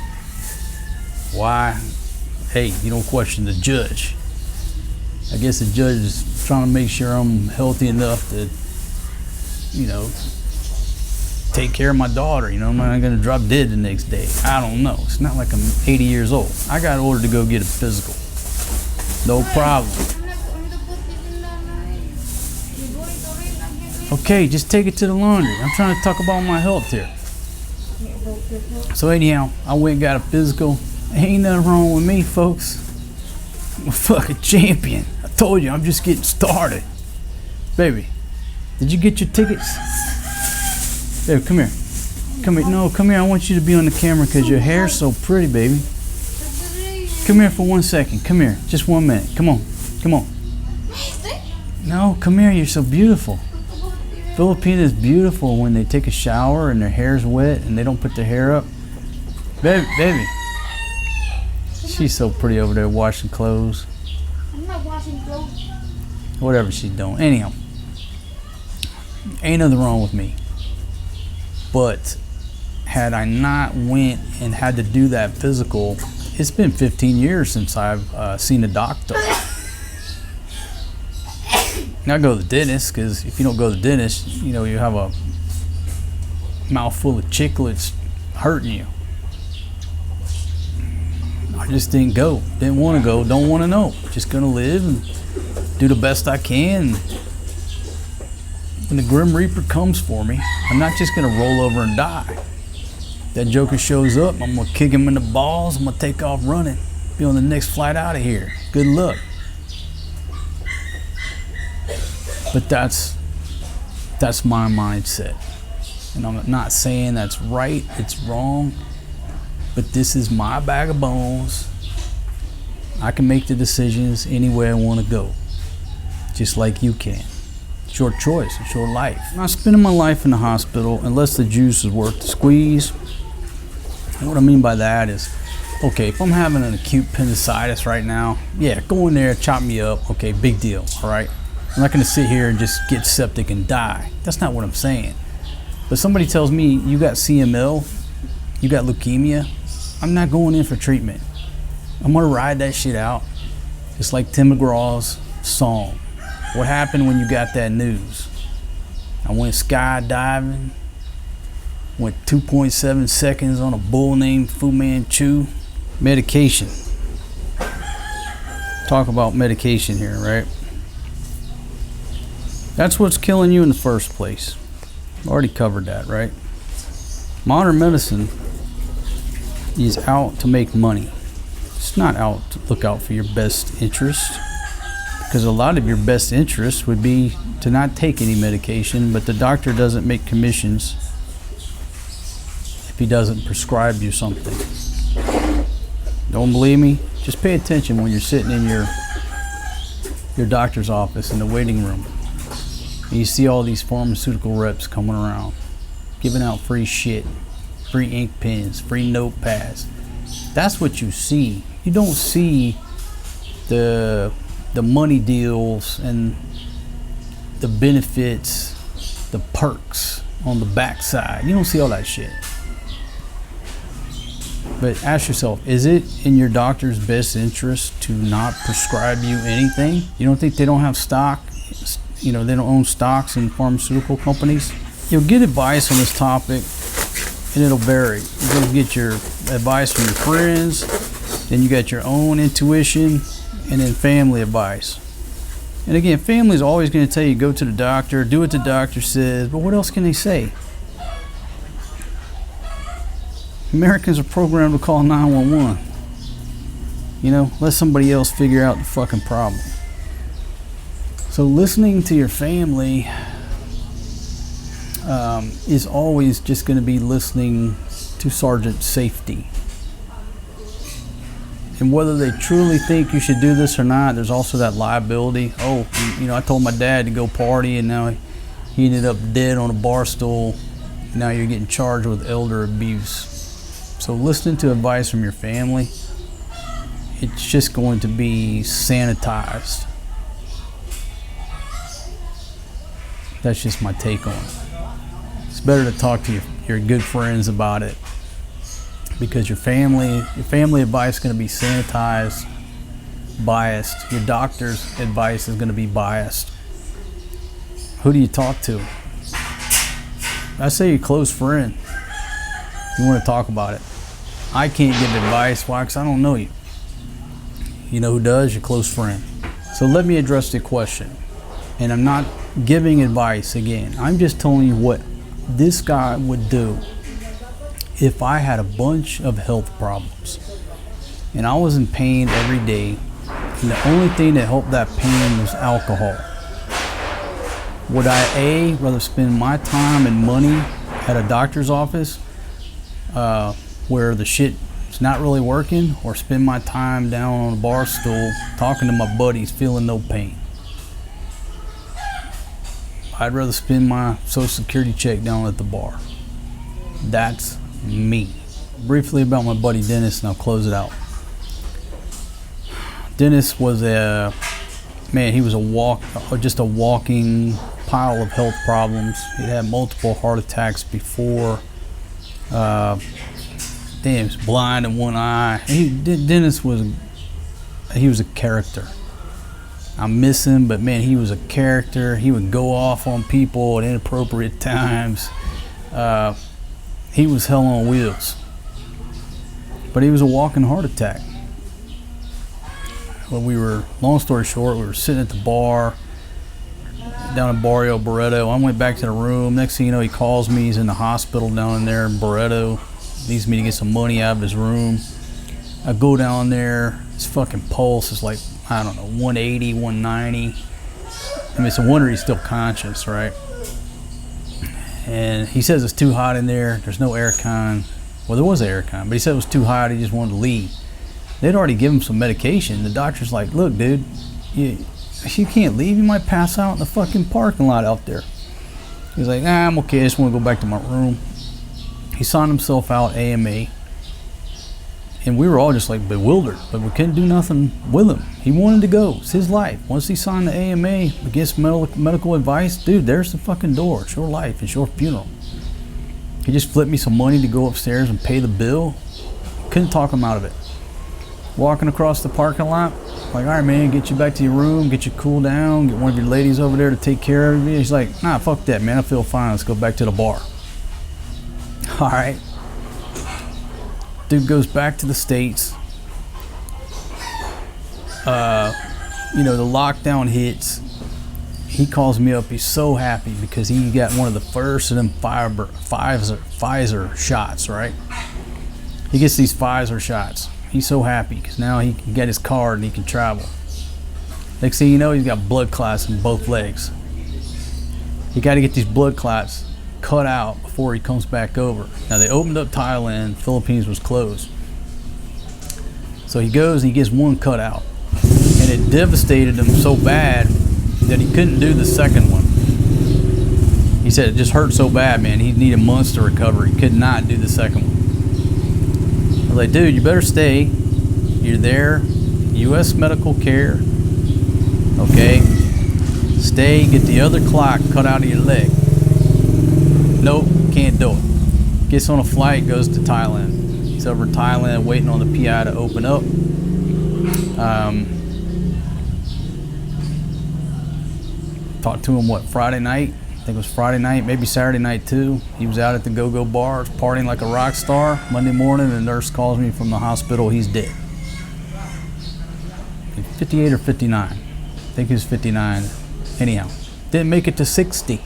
Why? Hey, you don't question the judge. I guess the judge is trying to make sure I'm healthy enough to, take care of my daughter. I'm not going to drop dead the next day. I don't know. It's not like I'm 80 years old. I got ordered to go get a physical. No problem. Okay, just take it to the laundry. I'm trying to talk about my health here. So anyhow, I went and got a physical. Ain't nothing wrong with me, folks. I'm a fucking champion. I told you, I'm just getting started. Baby, did you get your tickets? Baby, come here. Come here. No, come here. I want you to be on the camera because your hair's so pretty, baby. Come here for 1 second. Come here. Just 1 minute. Come on. Come on. No, come here. You're so beautiful. Filipina is beautiful when they take a shower and their hair's wet and they don't put their hair up. Baby, baby. She's so pretty over there washing clothes. I'm not washing clothes. Whatever she's doing. Anyhow, ain't nothing wrong with me. But had I not went and had to do that physical, it's been 15 years since I've seen a doctor. Now I go to the dentist, because if you don't go to the dentist, you know, you have a mouthful of chiclets hurting you. I just didn't go. Didn't want to go. Don't want to know. Just going to live and do the best I can. When the Grim Reaper comes for me, I'm not just going to roll over and die. That Joker shows up, I'm going to kick him in the balls. I'm going to take off running. Be on the next flight out of here. Good luck. But that's my mindset. And I'm not saying that's right, it's wrong. But this is my bag of bones. I can make the decisions any way I want to go. Just like you can. It's your choice, it's your life. I'm not spending my life in the hospital unless the juice is worth the squeeze. And what I mean by that is, okay, if I'm having an acute appendicitis right now, yeah, go in there, chop me up, okay, big deal, all right? I'm not gonna sit here and just get septic and die. That's not what I'm saying. But somebody tells me, you got CML, you got leukemia, I'm not going in for treatment. I'm gonna ride that shit out. It's like Tim McGraw's song. What happened when you got that news? I went skydiving, went 2.7 seconds on a bull named Fu Manchu. Medication. Talk about medication here, right? That's what's killing you in the first place. Already covered that, right? Modern medicine is out to make money. It's not out to look out for your best interest, because a lot of your best interest would be to not take any medication, but the doctor doesn't make commissions if he doesn't prescribe you something. Don't believe me? Just pay attention when you're sitting in your doctor's office in the waiting room. And you see all these pharmaceutical reps coming around, giving out free shit, free ink pens, free notepads. That's what you see. You don't see the money deals and the benefits, the perks on the backside. You don't see all that shit. But ask yourself, is it in your doctor's best interest to not prescribe you anything? You don't think they don't have stock? You know, they don't own stocks in pharmaceutical companies? You'll get advice on this topic and it'll vary. You're gonna get your advice from your friends, then you got your own intuition, and then family advice. And again, family is always going to tell you go to the doctor, do what the doctor says, but what else can they say? Americans are programmed to call 911. You know, let somebody else figure out the fucking problem. So listening to your family is always just going to be listening to Sergeant Safety. And whether they truly think you should do this or not, there's also that liability. Oh, you know, I told my dad to go party and now he ended up dead on a bar stool. Now you're getting charged with elder abuse. So listening to advice from your family, it's just going to be sanitized. That's just my take on it. It's better to talk to your good friends about it, because your family advice is going to be sanitized, biased. Your doctor's advice is going to be biased. Who do you talk to? I say your close friend. You want to talk about it. I can't give advice. Why? Because I don't know you. You know who does? Your close friend. So let me address the question. And I'm not giving advice again. I'm just telling you what this guy would do if I had a bunch of health problems and I was in pain every day, and the only thing that helped that pain was alcohol. Would I rather spend my time and money at a doctor's office where the shit is not really working, or spend my time down on a bar stool talking to my buddies feeling no pain? I'd rather spend my Social Security check down at the bar. That's me. Briefly about my buddy Dennis, and I'll close it out. Dennis was he was just a walking pile of health problems. He had multiple heart attacks before. He was blind in one eye. Dennis was a character. I miss him, but man, he was a character. He would go off on people at inappropriate times. He was hell on wheels. But he was a walking heart attack. Long story short, we were sitting at the bar down in Barrio Barreto. I went back to the room. Next thing you know, he calls me. He's in the hospital down in there in Barreto. Needs me to get some money out of his room. I go down there. His fucking pulse is like, I don't know, 180, 190. I mean, it's a wonder he's still conscious, right? And he says it's too hot in there. There's no aircon. Well, there was aircon, but he said it was too hot. He just wanted to leave. They'd already given him some medication. The doctor's like, look, dude, you can't leave. You might pass out in the fucking parking lot out there. He's like, I'm okay. I just want to go back to my room. He signed himself out AMA. And we were all just like bewildered, but we couldn't do nothing with him. He wanted to go. It's his life. Once he signed the AMA against medical advice, dude, there's the fucking door. It's your life. It's your funeral. He just flipped me some money to go upstairs and pay the bill. Couldn't talk him out of it. Walking across the parking lot, like, all right, man, get you back to your room, get you cool down, get one of your ladies over there to take care of you. He's like, nah, fuck that, man. I feel fine. Let's go back to the bar. All right. Dude goes back to the States. The lockdown hits. He calls me up. He's so happy because he got one of the first of them Pfizer shots, right? He gets these Pfizer shots. He's so happy because now he can get his card and he can travel. Next thing you know, he's got blood clots in both legs. He got to get these blood clots cut out before he comes back over. Now they opened up Thailand, Philippines was closed. So he goes and he gets one cut out. And it devastated him so bad that he couldn't do the second one. He said it just hurt so bad, man, he needed months to recover. He could not do the second one. I was like, dude, you better stay. You're there, U.S. medical care. Okay? Stay, get the other clot cut out of your leg. Nope, can't do it. Gets on a flight, goes to Thailand. He's over in Thailand waiting on the PI to open up. Talked to him, Friday night? I think it was Friday night, maybe Saturday night too. He was out at the go-go bar, partying like a rock star. Monday morning, the nurse calls me from the hospital, he's dead. 58 or 59. I think he was 59. Anyhow, didn't make it to 60.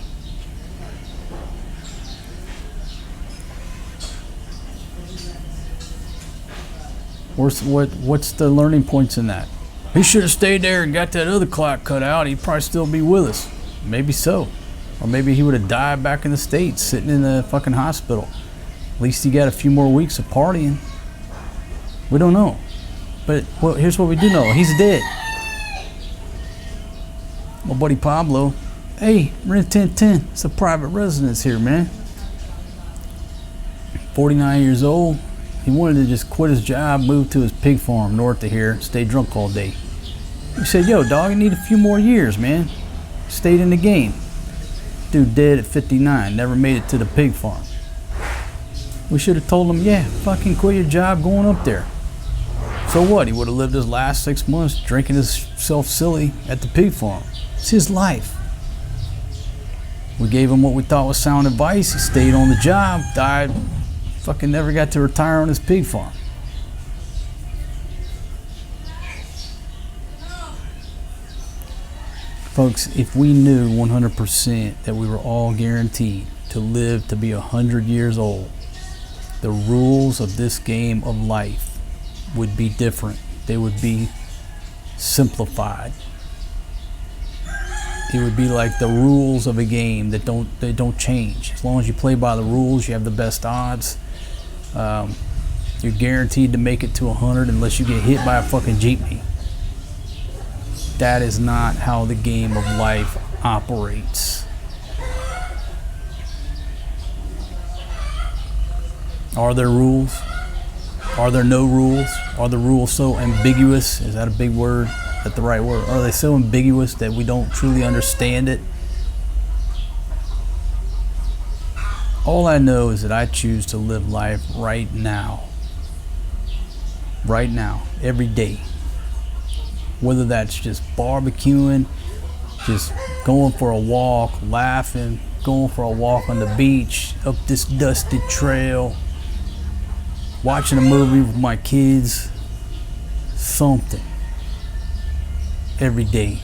What's the learning points in that? He should have stayed there and got that other clot cut out. He'd probably still be with us. Maybe so. Or maybe he would have died back in the States, sitting in the fucking hospital. At least he got a few more weeks of partying. We don't know. But here's what we do know. He's dead. My buddy Pablo. Hey, rent 1010. It's a private residence here, man. 49 years old. He wanted to just quit his job, move to his pig farm north of here, stay drunk all day. We said, yo, dog, you need a few more years, man. Stayed in the game. Dude dead at 59, never made it to the pig farm. We should have told him, yeah, fucking quit your job going up there. So what? He would have lived his last 6 months drinking himself silly at the pig farm. It's his life. We gave him what we thought was sound advice. He stayed on the job, died, fucking never got to retire on his pig farm. Folks, if we knew 100% that we were all guaranteed to live to be 100 years old, the rules of this game of life would be different. They would be simplified. It would be like the rules of a game that don't change. As long as you play by the rules, you have the best odds. You're guaranteed to make it to 100 unless you get hit by a fucking jeepney. That is not how the game of life operates. Are there rules? Are there no rules? Are the rules so ambiguous? Is that a big word? Is that the right word? Are they so ambiguous that we don't truly understand it? All I know is that I choose to live life right now. Right now, every day. Whether that's just barbecuing, just going for a walk, laughing, going for a walk on the beach, up this dusty trail, watching a movie with my kids, something every day.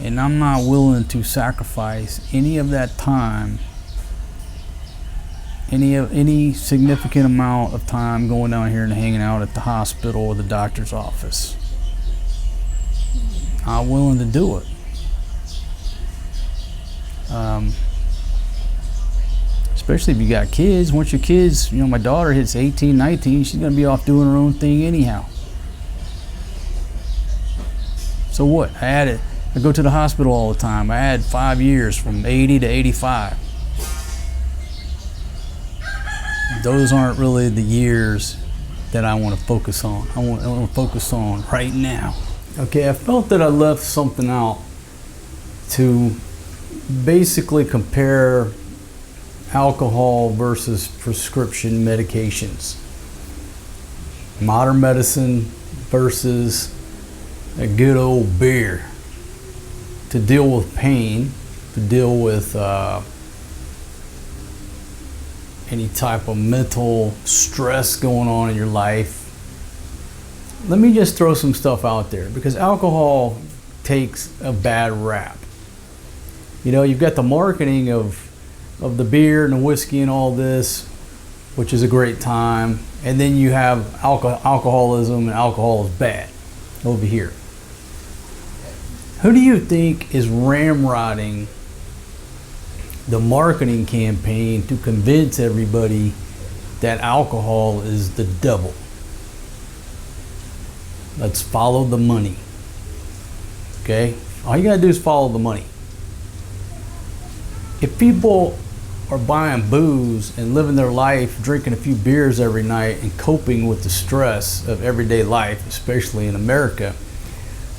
And I'm not willing to sacrifice any of that time, any significant amount of time going down here and hanging out at the hospital or the doctor's office. I'm willing to do it. Especially if you got kids. Once your kids, my daughter hits 18, 19, she's gonna be off doing her own thing anyhow. So what? I go to the hospital all the time. I had 5 years from 80 to 85. Those aren't really the years that I want to focus on. I want to focus on right now. Okay, I felt that I left something out to basically compare alcohol versus prescription medications. Modern medicine versus a good old beer to deal with pain, to deal with any type of mental stress going on in your life. Let me just throw some stuff out there because alcohol takes a bad rap. You've got the marketing of the beer and the whiskey and all this, which is a great time. And then you have alcoholism, and alcohol is bad over here. Who do you think is ramrodding the marketing campaign to convince everybody that alcohol is the devil? Let's follow the money. Okay? All you gotta do is follow the money. If people are buying booze and living their life, drinking a few beers every night and coping with the stress of everyday life, especially in America,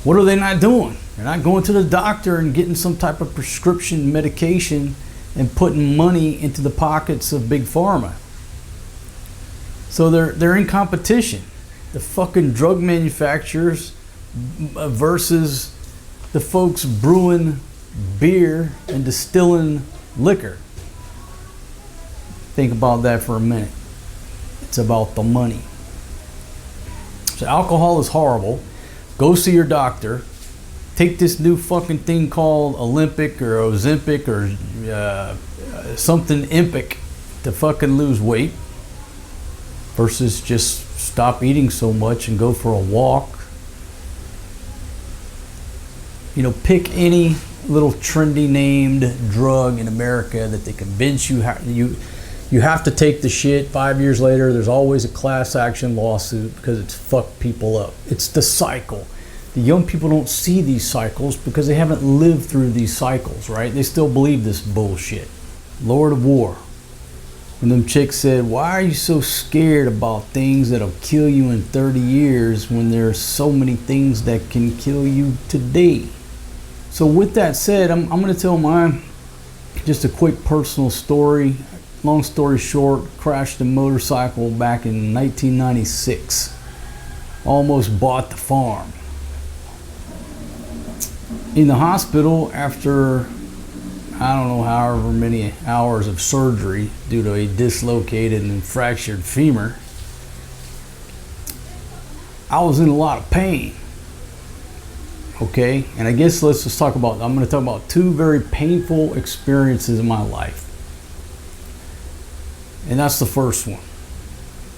what are they not doing? They're not going to the doctor and getting some type of prescription medication and putting money into the pockets of big pharma. So they're in competition. The fucking drug manufacturers versus the folks brewing beer and distilling liquor. Think about that for a minute. It's about the money. So alcohol is horrible. Go see your doctor. Take this new fucking thing called Olympic or Ozempic or something impic to fucking lose weight versus just stop eating so much and go for a walk. Pick any little trendy named drug in America that they convince you have to take the shit. 5 years later, there's always a class action lawsuit because it's fucked people up. It's the cycle. The young people don't see these cycles because they haven't lived through these cycles, right? They still believe this bullshit. Lord of War. When them chicks said, why are you so scared about things that'll kill you in 30 years when there's so many things that can kill you today? So with that said, I'm going to tell just a quick personal story. Long story short, crashed a motorcycle back in 1996. Almost bought the farm. In the hospital after, I don't know, however many hours of surgery due to a dislocated and fractured femur, I was in a lot of pain. Okay, and I guess let's just I'm going to talk about two very painful experiences in my life. And that's the first one,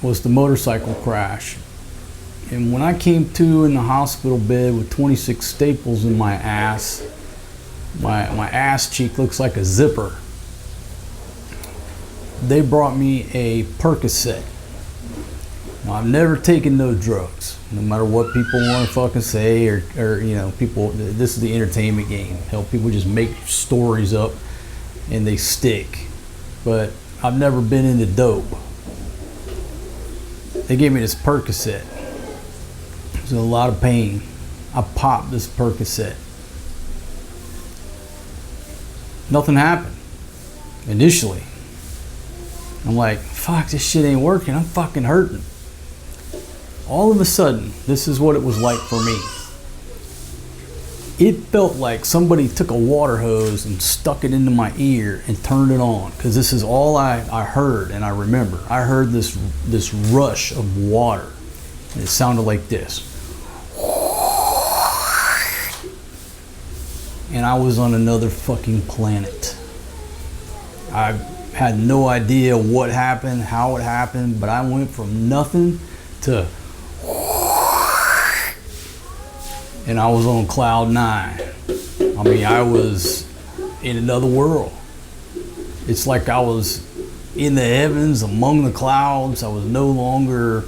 was the motorcycle crash. And when I came to in the hospital bed with 26 staples in my ass, my ass cheek looks like a zipper. They brought me a Percocet. Now, I've never taken no drugs, no matter what people want to fucking say, or you know, people, this is the entertainment game. Hell, people just make stories up and they stick. But I've never been into dope. They gave me this Percocet. It was a lot of pain. I popped this Percocet. Nothing happened initially. I'm like, fuck, this shit ain't working. I'm fucking hurting. All of a sudden, this is what it was like for me. It felt like somebody took a water hose and stuck it into my ear and turned it on, because this is all I heard and I remember. I heard this rush of water, and it sounded like this. And I was on another fucking planet. I had no idea what happened, how it happened, but I went from nothing to, and I was on cloud 9. I mean, I was in another world. It's like I was in the heavens among the clouds. I was no longer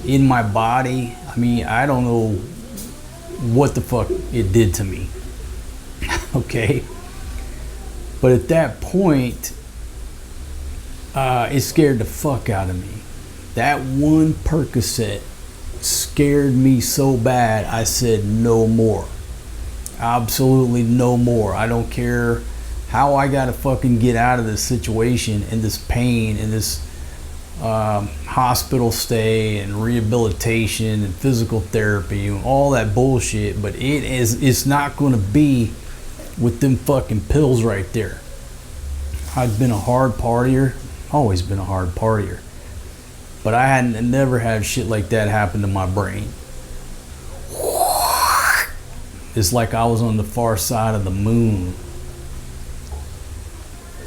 in my body. I mean, I don't know what the fuck it did to me. Okay, but at that point, it scared the fuck out of me. That one Percocet scared me so bad, I said no more. Absolutely no more. I don't care how I gotta fucking get out of this situation and this pain and this hospital stay and rehabilitation and physical therapy and all that bullshit, but it's not gonna be with them fucking pills right there. I've been a hard partier, always been a hard partier, but I hadn't never had shit like that happen to my brain. It's like I was on the far side of the moon.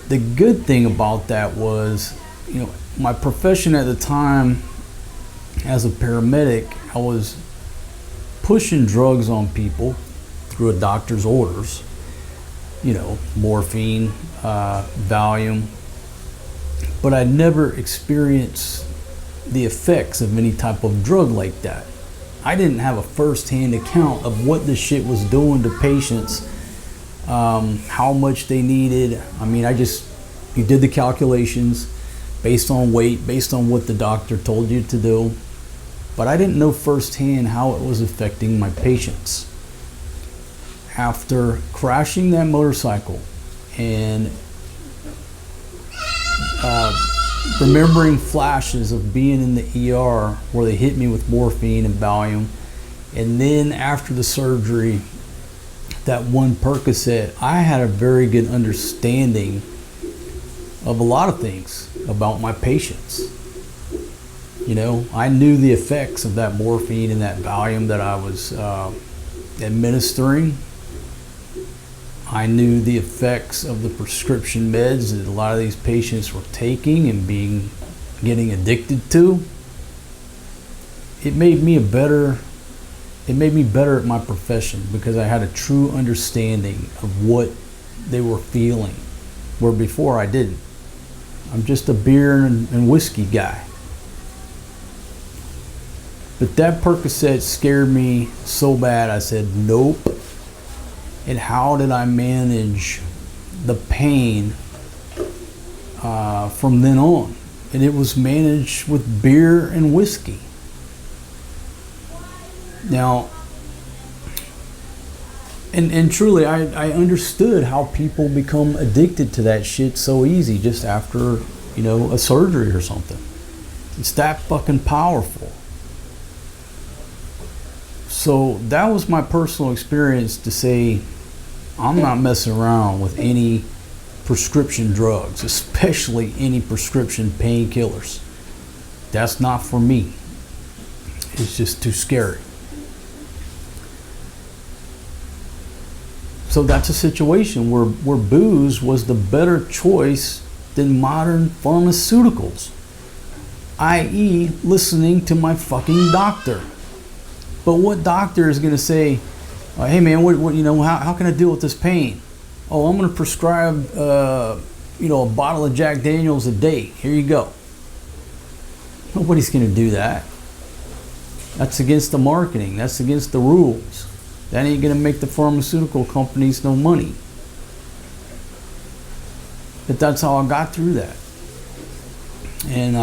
The good thing about that was, you know, my profession at the time as a paramedic, I was pushing drugs on people through a doctor's orders. You know, morphine, Valium, but I'd never experienced the effects of any type of drug like that. I didn't have a first-hand account of what this shit was doing to patients, how much they needed. I mean, you did the calculations based on weight, based on what the doctor told you to do, but I didn't know firsthand how it was affecting my patients. After crashing that motorcycle and remembering flashes of being in the ER where they hit me with morphine and Valium, and then after the surgery, that one Percocet, I had a very good understanding of a lot of things about my patients. You know, I knew the effects of that morphine and that Valium that I was administering. I knew the effects of the prescription meds that a lot of these patients were taking and getting addicted to. It made me better at my profession because I had a true understanding of what they were feeling, where before I didn't. I'm just a beer and whiskey guy. But that Percocet scared me so bad, I said nope. And how did I manage the pain from then on? And it was managed with beer and whiskey. Now, and truly, I understood how people become addicted to that shit so easy just after, you know, a surgery or something. It's that fucking powerful. So that was my personal experience to say, I'm not messing around with any prescription drugs, especially any prescription painkillers. That's not for me. It's just too scary. So that's a situation where booze was the better choice than modern pharmaceuticals, i.e. listening to my fucking doctor. But what doctor is going to say, hey man, how can I deal with this pain? Oh, I'm going to prescribe, a bottle of Jack Daniels a day. Here you go. Nobody's going to do that. That's against the marketing. That's against the rules. That ain't going to make the pharmaceutical companies no money. But that's how I got through that. And,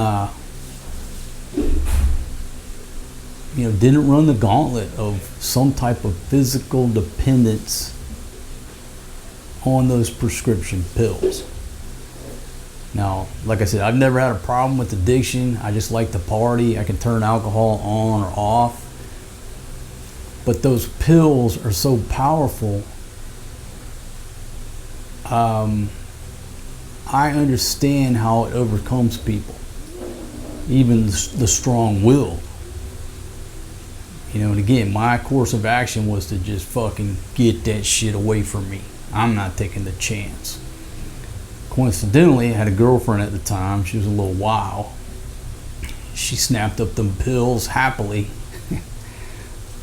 didn't run the gauntlet of some type of physical dependence on those prescription pills. Now, like I said, I've never had a problem with addiction. I just like to party. I can turn alcohol on or off. But those pills are so powerful. I understand how it overcomes people, even the strong-willed. And again, my course of action was to just fucking get that shit away from me. I'm not taking the chance. Coincidentally, I had a girlfriend at the time. She was a little wild. She snapped up them pills happily.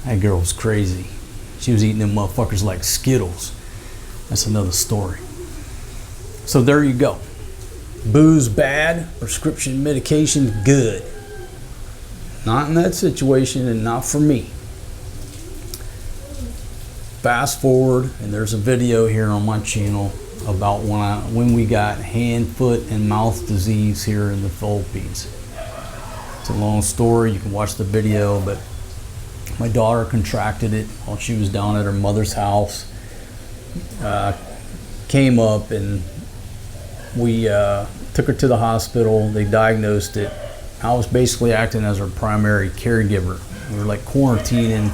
That girl was crazy. She was eating them motherfuckers like Skittles. That's another story. So there you go. Booze bad, prescription medication good. Not in that situation and not for me. Fast forward, and there's a video here on my channel about when we got hand, foot, and mouth disease here in the Philippines. It's a long story. You can watch the video, but my daughter contracted it while she was down at her mother's house. Came up and we took her to the hospital. They diagnosed it. I was basically acting as her primary caregiver. We were like quarantining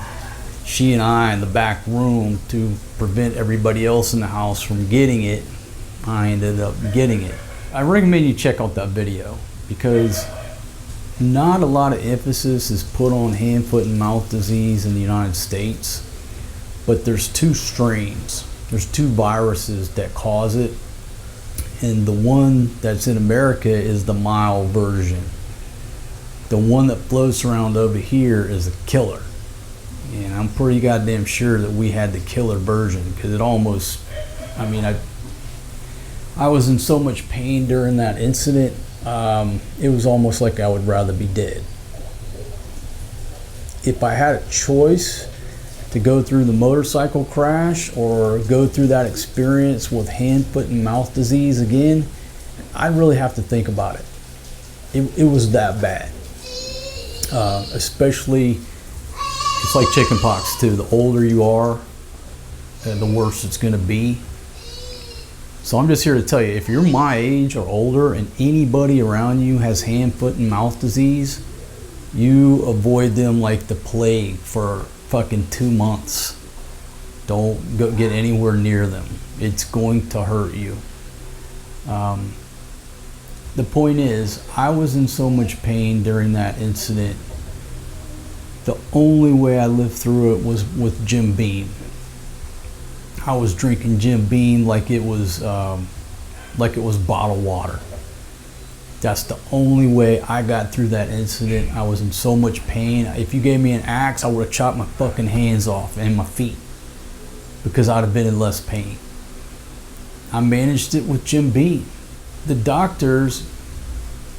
she and I in the back room to prevent everybody else in the house from getting it. I ended up getting it. I recommend you check out that video because not a lot of emphasis is put on hand, foot, and mouth disease in the United States, but there's two strains. There's two viruses that cause it, and the one that's in America is the mild version. The one that floats around over here is a killer. And I'm pretty goddamn sure that we had the killer version because it almost, I was in so much pain during that incident. It was almost like I would rather be dead. If I had a choice to go through the motorcycle crash or go through that experience with hand, foot, and mouth disease again, I'd really have to think about it. It was that bad. Especially, it's like chicken pox too. The older you are, the worse it's going to be. So I'm just here to tell you, if you're my age or older and anybody around you has hand, foot, and mouth disease, you avoid them like the plague for fucking 2 months. Don't go get anywhere near them. It's going to hurt you. The point is, I was in so much pain during that incident. The only way I lived through it was with Jim Beam. I was drinking Jim Beam like it was bottled water. That's the only way I got through that incident. I was in so much pain. If you gave me an axe, I would have chopped my fucking hands off and my feet because I'd have been in less pain. I managed it with Jim Beam. The doctors,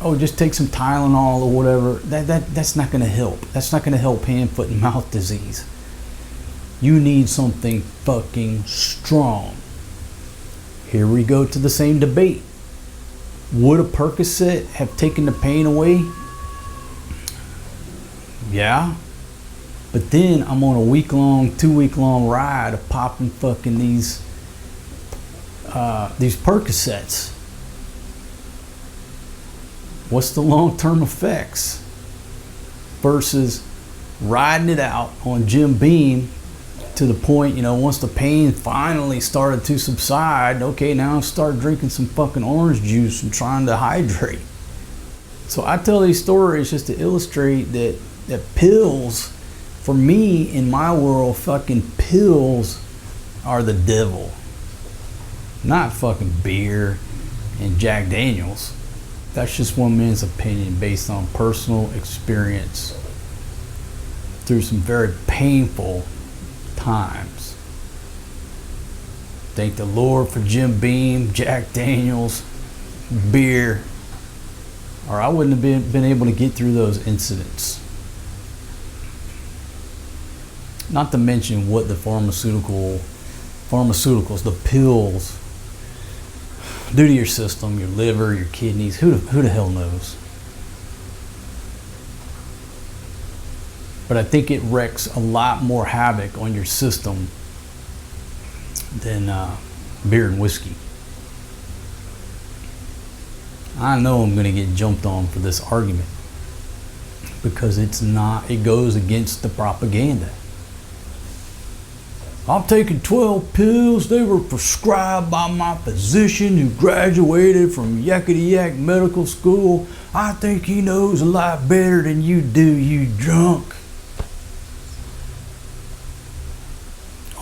just take some Tylenol or whatever. That's not going to help. That's not going to help hand, foot, and mouth disease. You need something fucking strong. Here we go to the same debate. Would a Percocet have taken the pain away? Yeah. But then I'm on a 2-week-long ride of popping fucking these Percocets. What's the long-term effects versus riding it out on Jim Beam to the point, once the pain finally started to subside, okay, now I start drinking some fucking orange juice and trying to hydrate. So I tell these stories just to illustrate that pills, for me, in my world, fucking pills are the devil, not fucking beer and Jack Daniels. That's just one man's opinion based on personal experience through some very painful times. Thank the Lord for Jim Beam, Jack Daniels, beer, or I wouldn't have been able to get through those incidents. Not to mention what the pharmaceuticals, the pills, do to your system, your liver, your kidneys. Who the hell knows? But I think it wreaks a lot more havoc on your system than beer and whiskey. I know I'm going to get jumped on for this argument because it goes against the propaganda. I'm taking 12 pills. They were prescribed by my physician who graduated from Yakety Yak Medical School. I think he knows a lot better than you do, you drunk.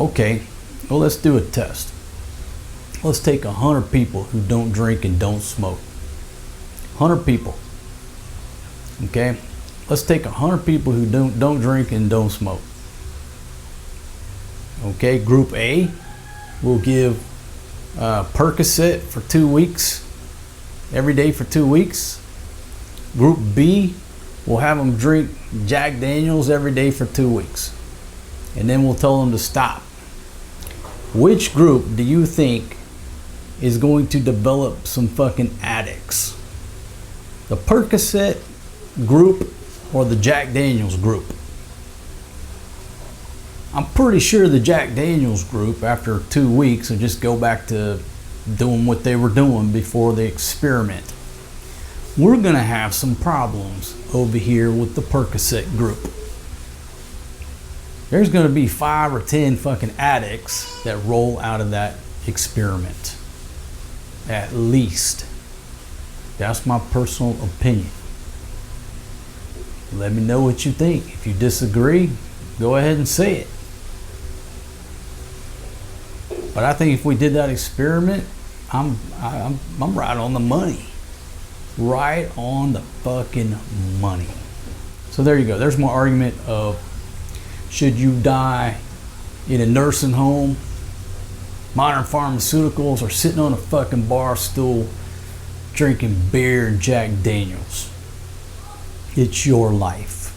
Okay, well, let's do a test. Let's take 100 people who don't drink and don't smoke. 100 people. Okay, let's take 100 people who don't drink and don't smoke. Okay, group A, we'll give Percocet for 2 weeks, every day for 2 weeks. Group B, we'll have them drink Jack Daniels every day for 2 weeks. And then we'll tell them to stop. Which group do you think is going to develop some fucking addicts? The Percocet group or the Jack Daniels group? I'm pretty sure the Jack Daniels group, after 2 weeks, will just go back to doing what they were doing before the experiment. We're going to have some problems over here with the Percocet group. There's going to be 5 or 10 fucking addicts that roll out of that experiment. At least. That's my personal opinion. Let me know what you think. If you disagree, go ahead and say it. But I think if we did that experiment, I'm right on the money. Right on the fucking money. So there you go. There's my argument of should you die in a nursing home, modern pharmaceuticals, or sitting on a fucking bar stool drinking beer and Jack Daniels. It's your life.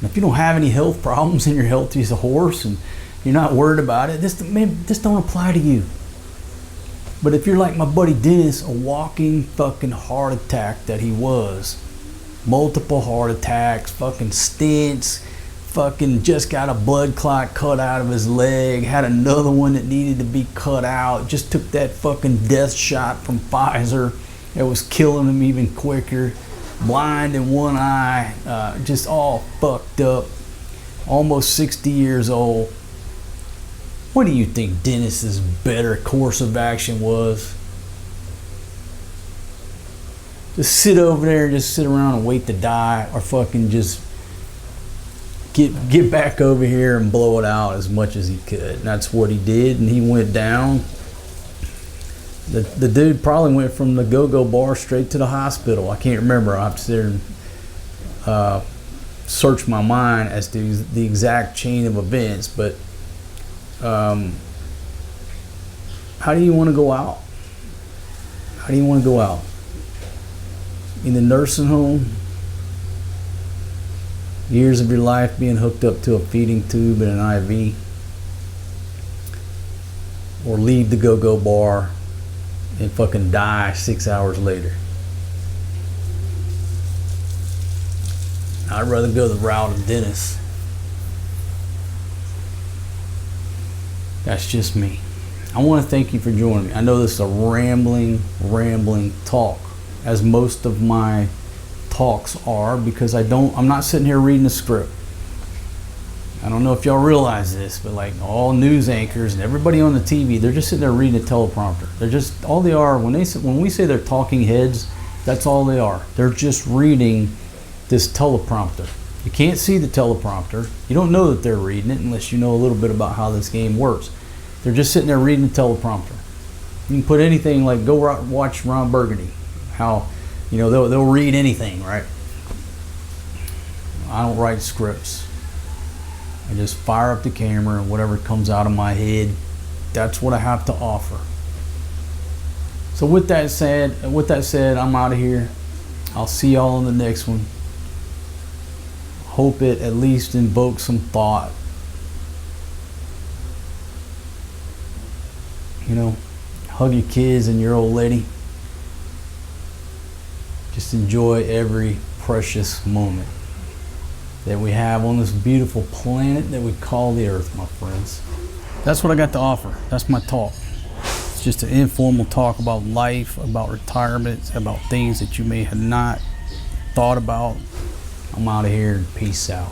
And if you don't have any health problems and you're healthy as a horse and you're not worried about it, this don't apply to you. But if you're like my buddy Dennis, a walking fucking heart attack that he was, multiple heart attacks, fucking stents, fucking just got a blood clot cut out of his leg, had another one that needed to be cut out, just took that fucking death shot from Pfizer that was killing him even quicker, blind in one eye, just all fucked up, almost 60 years old. What do you think Dennis's better course of action was? Just sit over there and just sit around and wait to die, or fucking just get back over here and blow it out as much as he could. And that's what he did, and he went down. The dude probably went from the go-go bar straight to the hospital. I can't remember. I have to sit there and search my mind as to the exact chain of events, but how do you want to go out? How do you want to go out? In the nursing home? Years of your life being hooked up to a feeding tube and an IV? Or leave the go-go bar and fucking die 6 hours later? I'd rather go the route of Dennis. That's just me. I want to thank you for joining me. I know this is a rambling talk, as most of my talks are, because I'm not sitting here reading a script. I don't know if y'all realize this, but like all news anchors and everybody on the TV, they're just sitting there reading a teleprompter. They're just, all they are, when we say they're talking heads, that's all they are. They're just reading this teleprompter. You can't see the teleprompter. You don't know that they're reading it unless you know a little bit about how this game works. They're just sitting there reading the teleprompter. You can put anything like go watch Ron Burgundy. How, they'll read anything, right? I don't write scripts. I just fire up the camera and whatever comes out of my head, that's what I have to offer. So with that said, I'm out of here. I'll see y'all in the next one. Hope it at least invokes some thought. Hug your kids and your old lady. Just enjoy every precious moment that we have on this beautiful planet that we call the Earth, my friends. That's what I got to offer. That's my talk. It's just an informal talk about life, about retirement, about things that you may have not thought about. I'm out of here and peace out.